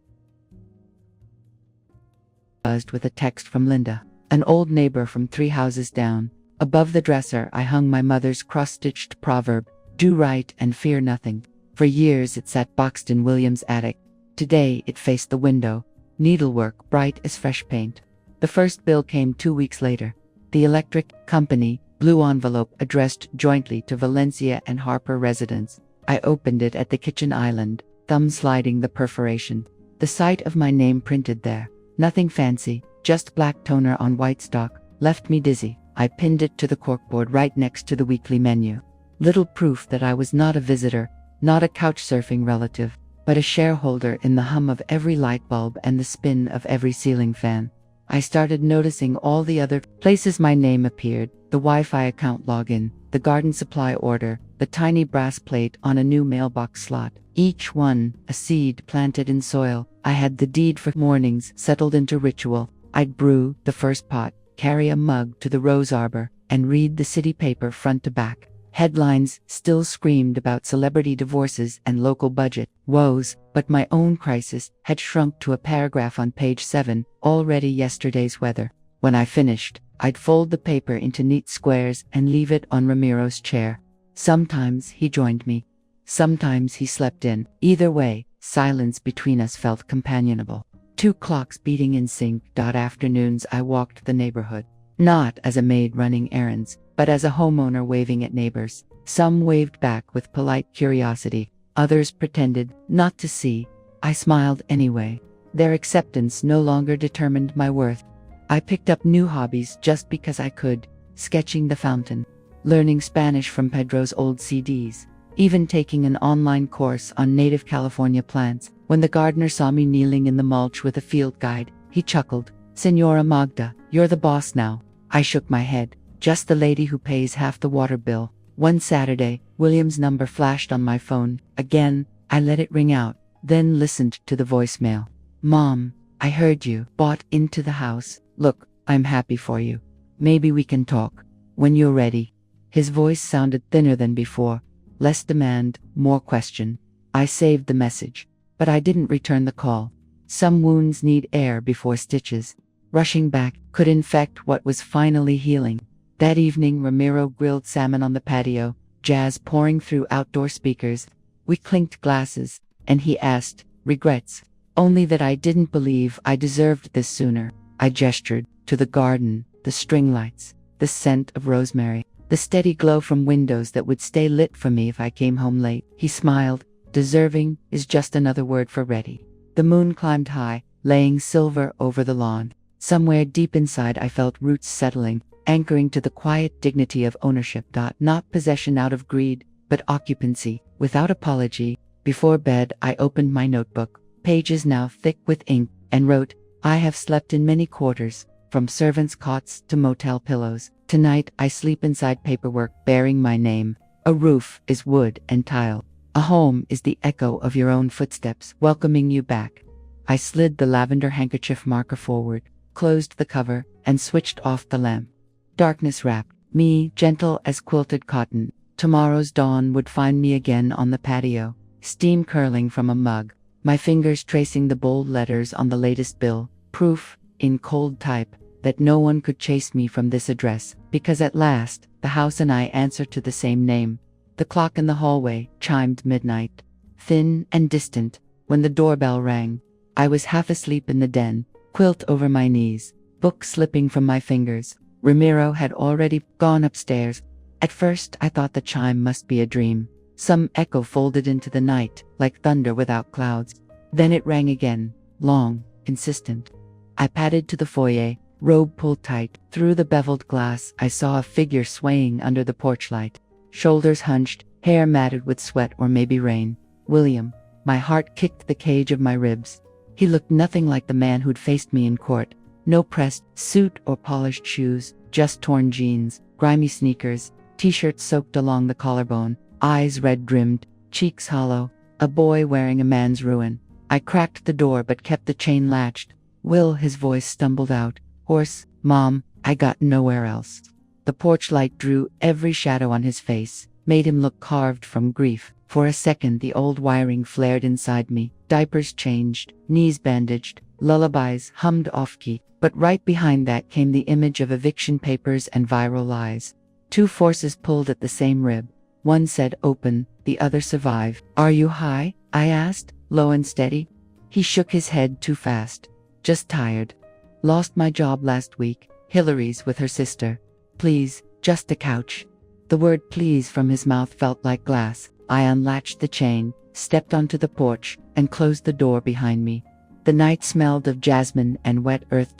Buzzed with a text from Linda, an old neighbor from 3 houses down. Above the dresser I hung my mother's cross-stitched proverb, "Do right and fear nothing." For years it sat boxed in William's attic. Today it faced the window, needlework bright as fresh paint. The first bill came 2 weeks later. The electric company, blue envelope addressed jointly to Valencia and Harper residents. I opened it at the kitchen island, thumb sliding the perforation. The sight of my name printed there, nothing fancy, just black toner on white stock, left me dizzy. I pinned it to the corkboard right next to the weekly menu. Little proof that I was not a visitor, not a couch-surfing relative, but a shareholder in the hum of every light bulb and the spin of every ceiling fan. I started noticing all the other places my name appeared, the Wi-Fi account login, the garden supply order, the tiny brass plate on a new mailbox slot. Each one, a seed planted in soil. I had the deed for mornings settled into ritual. I'd brew the first pot, carry a mug to the rose arbor, and read the city paper front to back. Headlines still screamed about celebrity divorces and local budget woes, but my own crisis had shrunk to a paragraph on page 7, already yesterday's weather. When I finished, I'd fold the paper into neat squares and leave it on Ramiro's chair. Sometimes he joined me. Sometimes he slept in. Either way, silence between us felt companionable. 2 clocks beating in sync. Afternoons I walked the neighborhood. Not as a maid running errands, but as a homeowner waving at neighbors. Some waved back with polite curiosity. Others pretended not to see. I smiled anyway. Their acceptance no longer determined my worth. I picked up new hobbies just because I could. Sketching the fountain. Learning Spanish from Pedro's old CDs. Even taking an online course on native California plants. When the gardener saw me kneeling in the mulch with a field guide, he chuckled. "Señora Magda, you're the boss now." I shook my head. Just the lady who pays half the water bill. One Saturday, William's number flashed on my phone. Again, I let it ring out, then listened to the voicemail. "Mom, I heard you bought into the house. Look, I'm happy for you. Maybe we can talk when you're ready." His voice sounded thinner than before. Less demand, more question. I saved the message, but I didn't return the call. Some wounds need air before stitches. Rushing back could infect what was finally healing. That evening, Ramiro grilled salmon on the patio, jazz pouring through outdoor speakers. We clinked glasses, and he asked, "Regrets?" Only that I didn't believe I deserved this sooner. I gestured to the garden, the string lights, the scent of rosemary, the steady glow from windows that would stay lit for me if I came home late. He smiled. "Deserving is just another word for ready." The moon climbed high, laying silver over the lawn. Somewhere deep inside I felt roots settling, anchoring to the quiet dignity of ownership. Not possession out of greed, but occupancy, without apology. Before bed I opened my notebook, pages now thick with ink, and wrote, "I have slept in many quarters, from servants' cots to motel pillows. Tonight I sleep inside paperwork bearing my name. A roof is wood and tile. A home is the echo of your own footsteps welcoming you back." I slid the lavender handkerchief marker forward, closed the cover, and switched off the lamp. Darkness wrapped me, gentle as quilted cotton. Tomorrow's dawn would find me again on the patio, steam curling from a mug, my fingers tracing the bold letters on the latest bill, proof, in cold type, that no one could chase me from this address, because at last, the house and I answer to the same name. The clock in the hallway chimed midnight, thin and distant, when the doorbell rang. I was half asleep in the den, quilt over my knees, book slipping from my fingers. Ramiro had already gone upstairs. At first I thought the chime must be a dream, some echo folded into the night, like thunder without clouds. Then it rang again, long, insistent. I padded to the foyer, robe pulled tight. Through the beveled glass I saw a figure swaying under the porch light. Shoulders hunched, hair matted with sweat or maybe rain. William. My heart kicked the cage of my ribs. He looked nothing like the man who'd faced me in court. No pressed suit or polished shoes, just torn jeans, grimy sneakers, t-shirt soaked along the collarbone, eyes red-rimmed, cheeks hollow, a boy wearing a man's ruin. I cracked the door but kept the chain latched. "Will," his voice stumbled out. "Horse, Mom." I got nowhere else. The porch light drew every shadow on his face, made him look carved from grief. For a second the old wiring flared inside me. Diapers changed, knees bandaged, lullabies hummed off-key. But right behind that came the image of eviction papers and viral lies. Two forces pulled at the same rib. One said open, the other survive. "Are you high?" I asked, low and steady. He shook his head too fast. "Just tired. Lost my job last week. Hillary's with her sister. Please, just a couch." The word please from his mouth felt like glass. I unlatched the chain, stepped onto the porch, and closed the door behind me. The night smelled of jasmine and wet earth.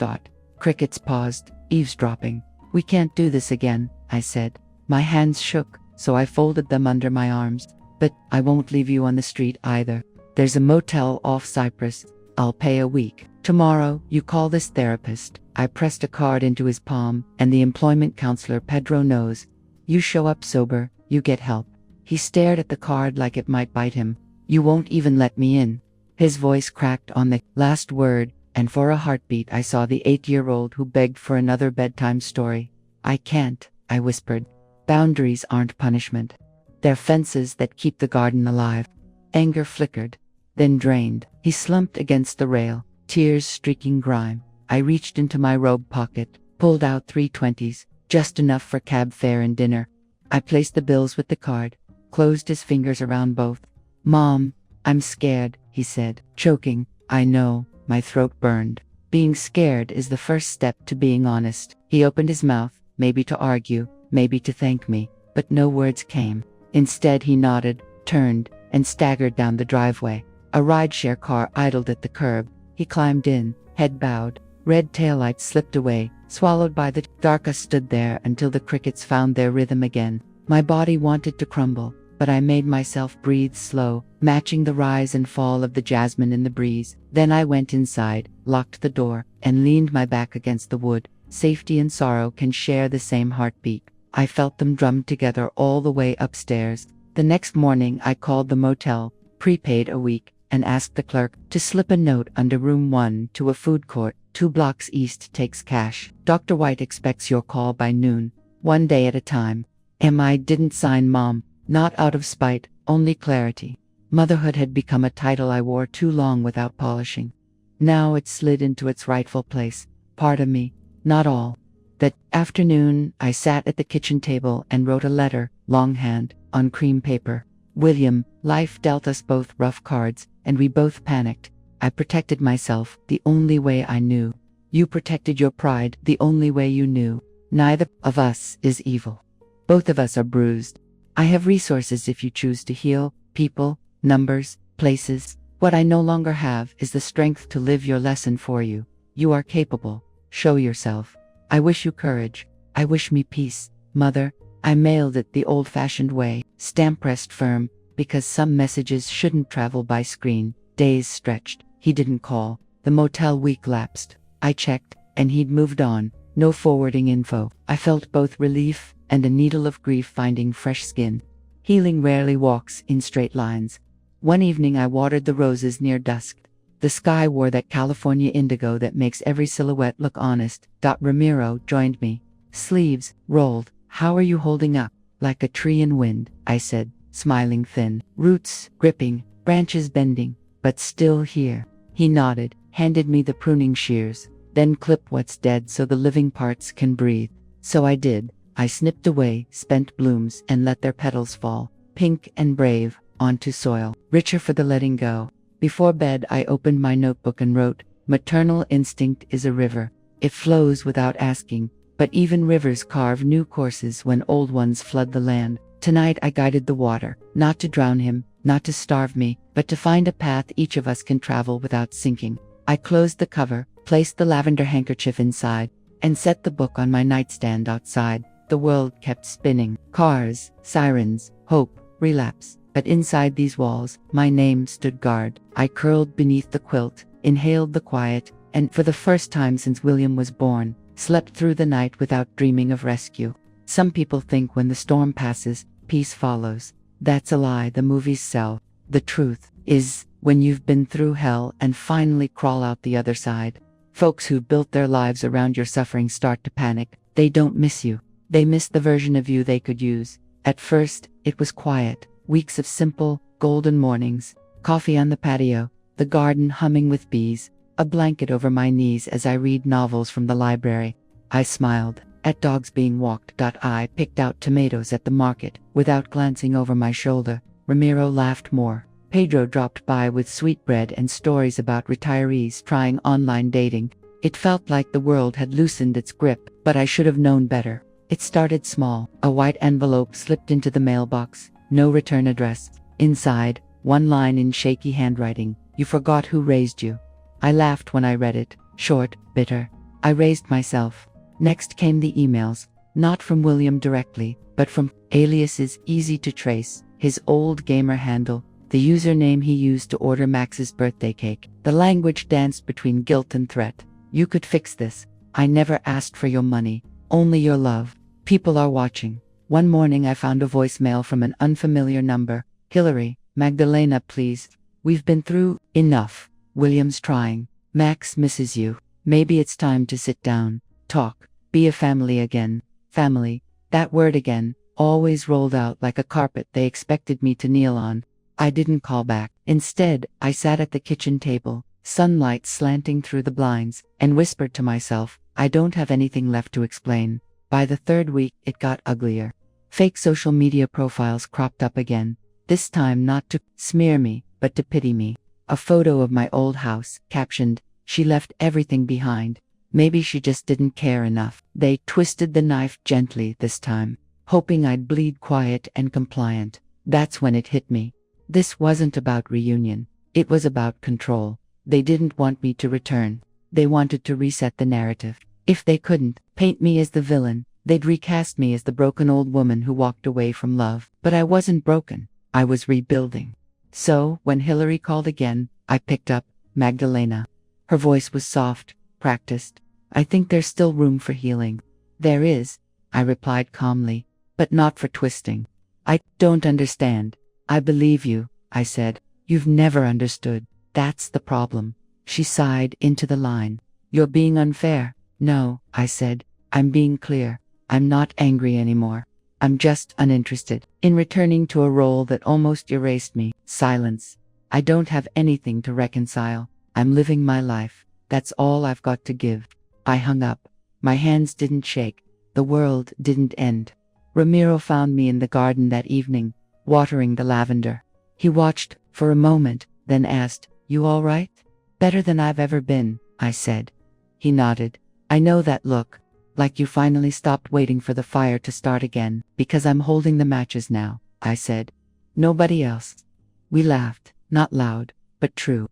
Crickets paused, eavesdropping. "We can't do this again," I said. My hands shook, so I folded them under my arms. "But I won't leave you on the street either. There's a motel off Cyprus. I'll pay a week. Tomorrow, you call this therapist." I pressed a card into his palm, and the employment counselor Pedro knows. "You show up sober, you get help." He stared at the card like it might bite him. "You won't even let me in." His voice cracked on the last word, and for a heartbeat I saw the 8-year-old who begged for another bedtime story. "I can't," I whispered. "Boundaries aren't punishment. They're fences that keep the garden alive." Anger flickered, then drained. He slumped against the rail, tears streaking grime. I reached into my robe pocket, pulled out 3 20s, just enough for cab fare and dinner. I placed the bills with the card, closed his fingers around both. "Mom, I'm scared," he said, choking. I know, my throat burned. Being scared is the first step to being honest. He opened his mouth, maybe to argue, maybe to thank me, but no words came. Instead he nodded, turned, and staggered down the driveway. A rideshare car idled at the curb. He climbed in, head bowed. Red taillights slipped away, swallowed by the dark. I stood there until the crickets found their rhythm again. My body wanted to crumble, but I made myself breathe slow, matching the rise and fall of the jasmine in the breeze. Then I went inside, locked the door, and leaned my back against the wood. Safety and sorrow can share the same heartbeat. I felt them drummed together all the way upstairs. The next morning I called the motel, prepaid a week, and asked the clerk to slip a note under room 1 to a food court 2 blocks east. Takes cash. Dr. White expects your call by noon. 1 day at a time. I didn't sign Mom. Not out of spite, only clarity. Motherhood had become a title I wore too long without polishing. Now it slid into its rightful place. Part of me, not all. That afternoon, I sat at the kitchen table and wrote a letter, longhand, on cream paper. "William, life dealt us both rough cards, and we both panicked. I protected myself the only way I knew. You protected your pride the only way you knew. Neither of us is evil. Both of us are bruised. I have resources if you choose to heal, people, numbers, places. What I no longer have is the strength to live your lesson for you. You are capable. Show yourself. I wish you courage. I wish me peace. Mother." I mailed it the old-fashioned way, stamp pressed firm, because some messages shouldn't travel by screen. Days stretched. He didn't call. The motel week lapsed. I checked, and he'd moved on. No forwarding info. I felt both relief and a needle of grief finding fresh skin. Healing rarely walks in straight lines. One evening I watered the roses near dusk. The sky wore that California indigo that makes every silhouette look honest. Ramiro joined me. Sleeves rolled. "How are you holding up?" "Like a tree in wind," I said, smiling thin. "Roots gripping, branches bending, but still here." He nodded, handed me the pruning shears. "Then clip what's dead so the living parts can breathe." So I did. I snipped away spent blooms and let their petals fall, pink and brave, onto soil, richer for the letting go. Before bed I opened my notebook and wrote, "Maternal instinct is a river. It flows without asking, but even rivers carve new courses when old ones flood the land." Tonight I guided the water, not to drown him, not to starve me, but to find a path each of us can travel without sinking. I closed the cover, placed the lavender handkerchief inside, and set the book on my nightstand outside. The world kept spinning. Cars, sirens, hope, relapse. But inside these walls, my name stood guard. I curled beneath the quilt, inhaled the quiet, and for the first time since William was born, slept through the night without dreaming of rescue. Some people think when the storm passes, peace follows. That's a lie the movies sell. The truth is, when you've been through hell and finally crawl out the other side, folks who built their lives around your suffering start to panic. They don't miss you. They miss the version of you they could use. At first, it was quiet. Weeks of simple, golden mornings, coffee on the patio, the garden humming with bees, a blanket over my knees as I read novels from the library. I smiled at dogs being walked. I picked out tomatoes at the market without glancing over my shoulder. Ramiro laughed more. Pedro dropped by with sweetbread and stories about retirees trying online dating. It felt like the world had loosened its grip, but I should have known better. It started small. A white envelope slipped into the mailbox. No return address. Inside, one line in shaky handwriting. You forgot who raised you. I laughed when I read it. Short, bitter. I raised myself. Next came the emails. Not from William directly, but from aliases easy to trace. His old gamer handle. The username he used to order Max's birthday cake. The language danced between guilt and threat. You could fix this. I never asked for your money. Only your love. People are watching. One morning I found a voicemail from an unfamiliar number. Hillary, Magdalena, please. We've been through enough. William's trying. Max misses you. Maybe it's time to sit down. Talk. Be a family again. Family. That word again. Always rolled out like a carpet they expected me to kneel on. I didn't call back. Instead, I sat at the kitchen table, sunlight slanting through the blinds, and whispered to myself, I don't have anything left to explain. By the third week, it got uglier. Fake social media profiles cropped up again, this time not to smear me, but to pity me. A photo of my old house, captioned, she left everything behind. Maybe she just didn't care enough. They twisted the knife gently this time, hoping I'd bleed quiet and compliant. That's when it hit me. This wasn't about reunion. It was about control. They didn't want me to return. They wanted to reset the narrative. If they couldn't paint me as the villain, they'd recast me as the broken old woman who walked away from love. But I wasn't broken. I was rebuilding. So, when Hillary called again, I picked up. Magdalena. Her voice was soft, practiced. I think there's still room for healing. There is, I replied calmly, but not for twisting. I don't understand. I believe you, I said. You've never understood. That's the problem. She sighed into the line. You're being unfair. No, I said. I'm being clear. I'm not angry anymore. I'm just uninterested in returning to a role that almost erased me. Silence. I don't have anything to reconcile. I'm living my life. That's all I've got to give. I hung up. My hands didn't shake. The world didn't end. Ramiro found me in the garden that evening, watering the lavender. He watched for a moment, then asked, You all right? Better than I've ever been, I said. He nodded. I know that look. Like you finally stopped waiting for the fire to start again. Because I'm holding the matches now, I said. Nobody else. We laughed, not loud, but true.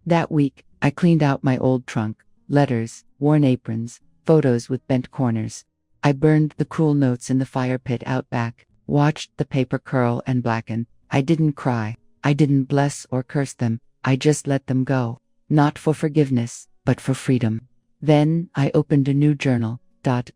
That week, I cleaned out my old trunk. Letters, worn aprons, photos with bent corners. I burned the cruel notes in the fire pit out back, watched the paper curl and blacken. I didn't cry. I didn't bless or curse them. I just let them go. Not for forgiveness, but for freedom. Then, I opened a new journal.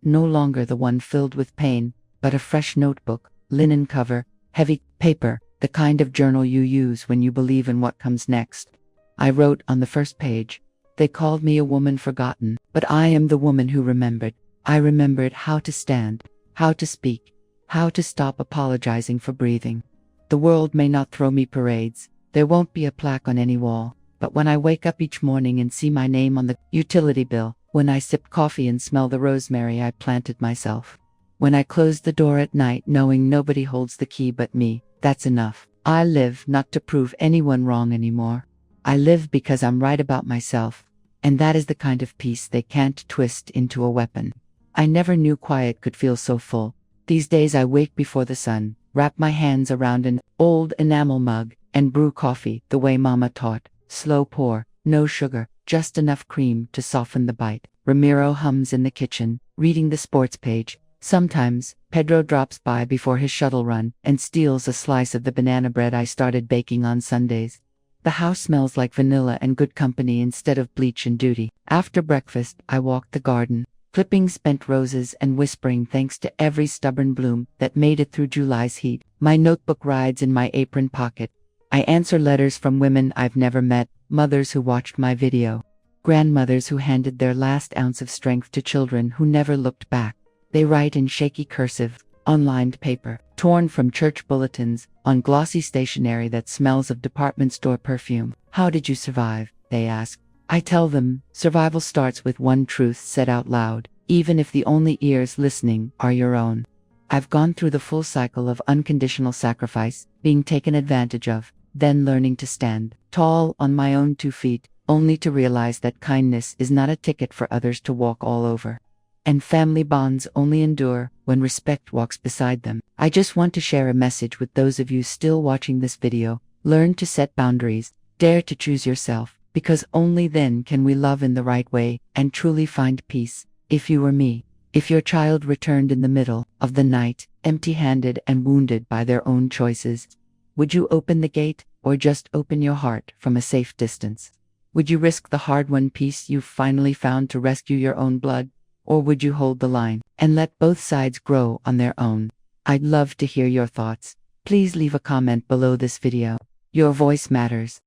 No longer the one filled with pain, but a fresh notebook, linen cover, heavy paper, the kind of journal you use when you believe in what comes next. I wrote on the first page, They called me a woman forgotten, but I am the woman who remembered. I remembered how to stand, how to speak, how to stop apologizing for breathing. The world may not throw me parades, there won't be a plaque on any wall, but when I wake up each morning and see my name on the utility bill, when I sip coffee and smell the rosemary I planted myself, when I close the door at night knowing nobody holds the key but me, that's enough. I live not to prove anyone wrong anymore. I live because I'm right about myself, and that is the kind of peace they can't twist into a weapon. I never knew quiet could feel so full. These days I wake before the sun, wrap my hands around an old enamel mug, and brew coffee the way Mama taught. Slow pour, no sugar, just enough cream to soften the bite. Ramiro hums in the kitchen, reading the sports page. Sometimes, Pedro drops by before his shuttle run and steals a slice of the banana bread I started baking on Sundays. The house smells like vanilla and good company instead of bleach and duty. After breakfast, I walk the garden, clipping spent roses and whispering thanks to every stubborn bloom that made it through July's heat. My notebook rides in my apron pocket. I answer letters from women I've never met, mothers who watched my video, grandmothers who handed their last ounce of strength to children who never looked back. They write in shaky cursive, on lined paper, torn from church bulletins, on glossy stationery that smells of department store perfume. How did you survive? They ask. I tell them, survival starts with one truth said out loud, even if the only ears listening are your own. I've gone through the full cycle of unconditional sacrifice, being taken advantage of, then learning to stand tall on my own 2 feet, only to realize that kindness is not a ticket for others to walk all over. And family bonds only endure when respect walks beside them. I just want to share a message with those of you still watching this video. Learn to set boundaries, dare to choose yourself, because only then can we love in the right way and truly find peace. If you were me, if your child returned in the middle of the night, empty-handed and wounded by their own choices, would you open the gate or just open your heart from a safe distance? Would you risk the hard-won peace you've finally found to rescue your own blood? Or would you hold the line and let both sides grow on their own? I'd love to hear your thoughts. Please leave a comment below this video. Your voice matters.